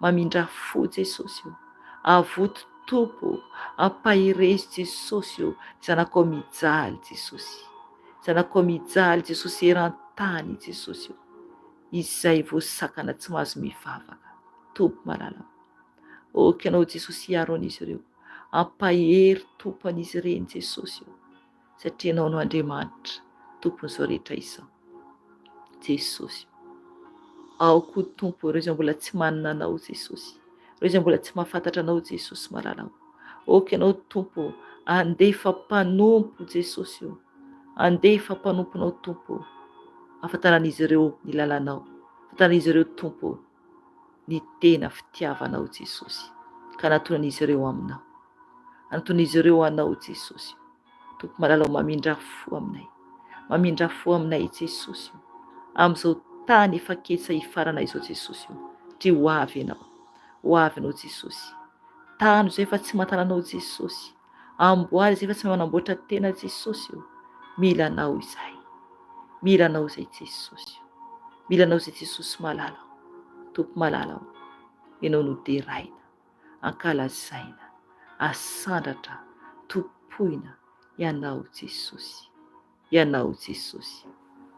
Speaker 1: Mamindra fo Jesosy eo. Avoto Tompo, ampahirezy Jesosy eo. Zanakao mijaly Jesosy, zanakao mijaly Jesosy eran-tany Jesosy eo. Izay voasakana tsy mahazo mivavaka. Tompo malala ao, oka ianao Jesosy hiaro an'izy ireo. Ampahery Tompo an'izy ireny Jesosy eo, satria ianao no Andriamanitra tompon'izao rehetra izao Jesosy. Ao koa Tompo ireo izay mbola tsy manana anao Jesosy, ireo izay mbola tsy mahafantatra anao Jesosy malala ao. Oka ianao Tompo andefa mpanompo Jesosy eo, andefa mpanomponao Tompo. Afantaran'izy ireo ny lalanao, afantaran'izy ireo Tompo ny tena fitiavanao Jesosy, ka anatonan'izy ireo aminao, anaton'izy ireo anao Jesosy. Tompo malala ao, mamindra fo aminay, mamindra fo aminay Jesosy, amin'izao tany efa ketsa hifarana izao Jesosy. Tia ho avy ianao, ho avy ianao Jesosy. Tany izay efa tsy mahitana anao Jesosy, amboary izay efa tsy manamboatra tena Jesosy. Mila anao izay, mila anao izay Jesosy, mila anao izay Jesosy malala ao. Tompo malala ao, ianao no deraina, ankalazaina, asandratra, topoina. Ianao Jesosy, ianao Jesosy,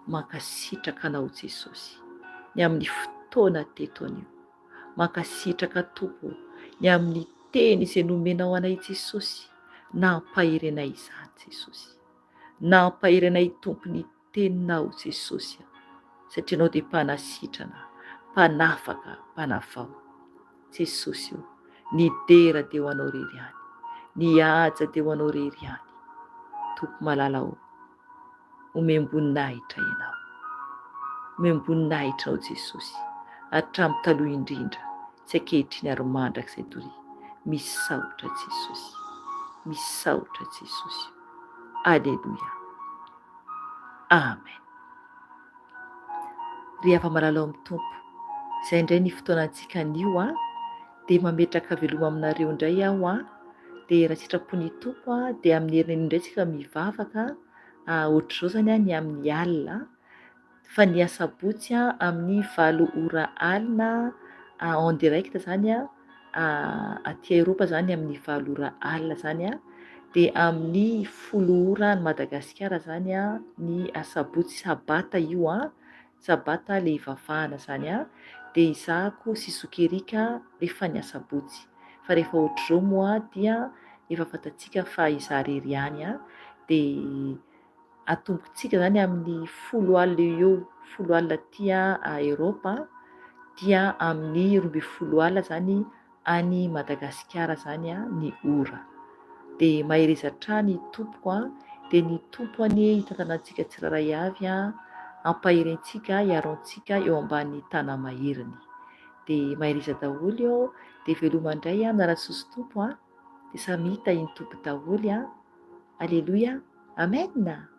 Speaker 1: mankasitraka anao Jesosy ny amin'ny fotoana teto anio. Mankasitraka Tompo ny amin'ny teny izay nomenao anay Jesosy. Nampahery anay izany Jesosy, nampahery anay Tompo ny teninao Jesosy, satria anao dia mpanasitrana, mpanafaka, mpanavao Jesosy. Ny dera dia ho anao rery ihany, ny haja dia ho anao rery ihany. Tompo malala ao, omem-boninahitra ianao, omem-boninahitra ao Jesosy, hatramin'ny taloha indrindra, tsy ankehitriny ary mandrakizay tory. Misaotra Jesosy, misaotra Jesosy. Aleluia, amen. Ry afa malala ao amin'ny Tompo, Izay indray ny fotoanantsika anio dia mametraka veloma aminareo indray aho dia raha sitrapon'ny tompo dia amin'ny herinany indray tsika mivavaka ohatr'izao zany ny amin'ny alina fa ny asabotsy amin'ny 8 alina en direct zany aty Eropa zany amin'ny 8 alina zany dia amin'ny 10 ny Madagasikara zany ny asabotsy sabata io sabata le ivavahana zany dia izahako sy sokerika rehefa ny asabotsy fa rehefa ohatr'izao moa dia efa fantatsika fa izaho irery ihany dia atombokantsika zany amin'ny 10 alina eo 10 alina aty Eropa dia amin'ny 12 alina zany any Madagasikara zany ny ora dia mahereza hatrany tompoko dia ny tompo hitantanantsika tsirairay avy ampahirentsika hiarontsika eo ambany tanàmaheriny dia mahereza daholo eo dia veloma indray miara-tsosy tompo dia samy hita iny tompo daholo aleloia amen.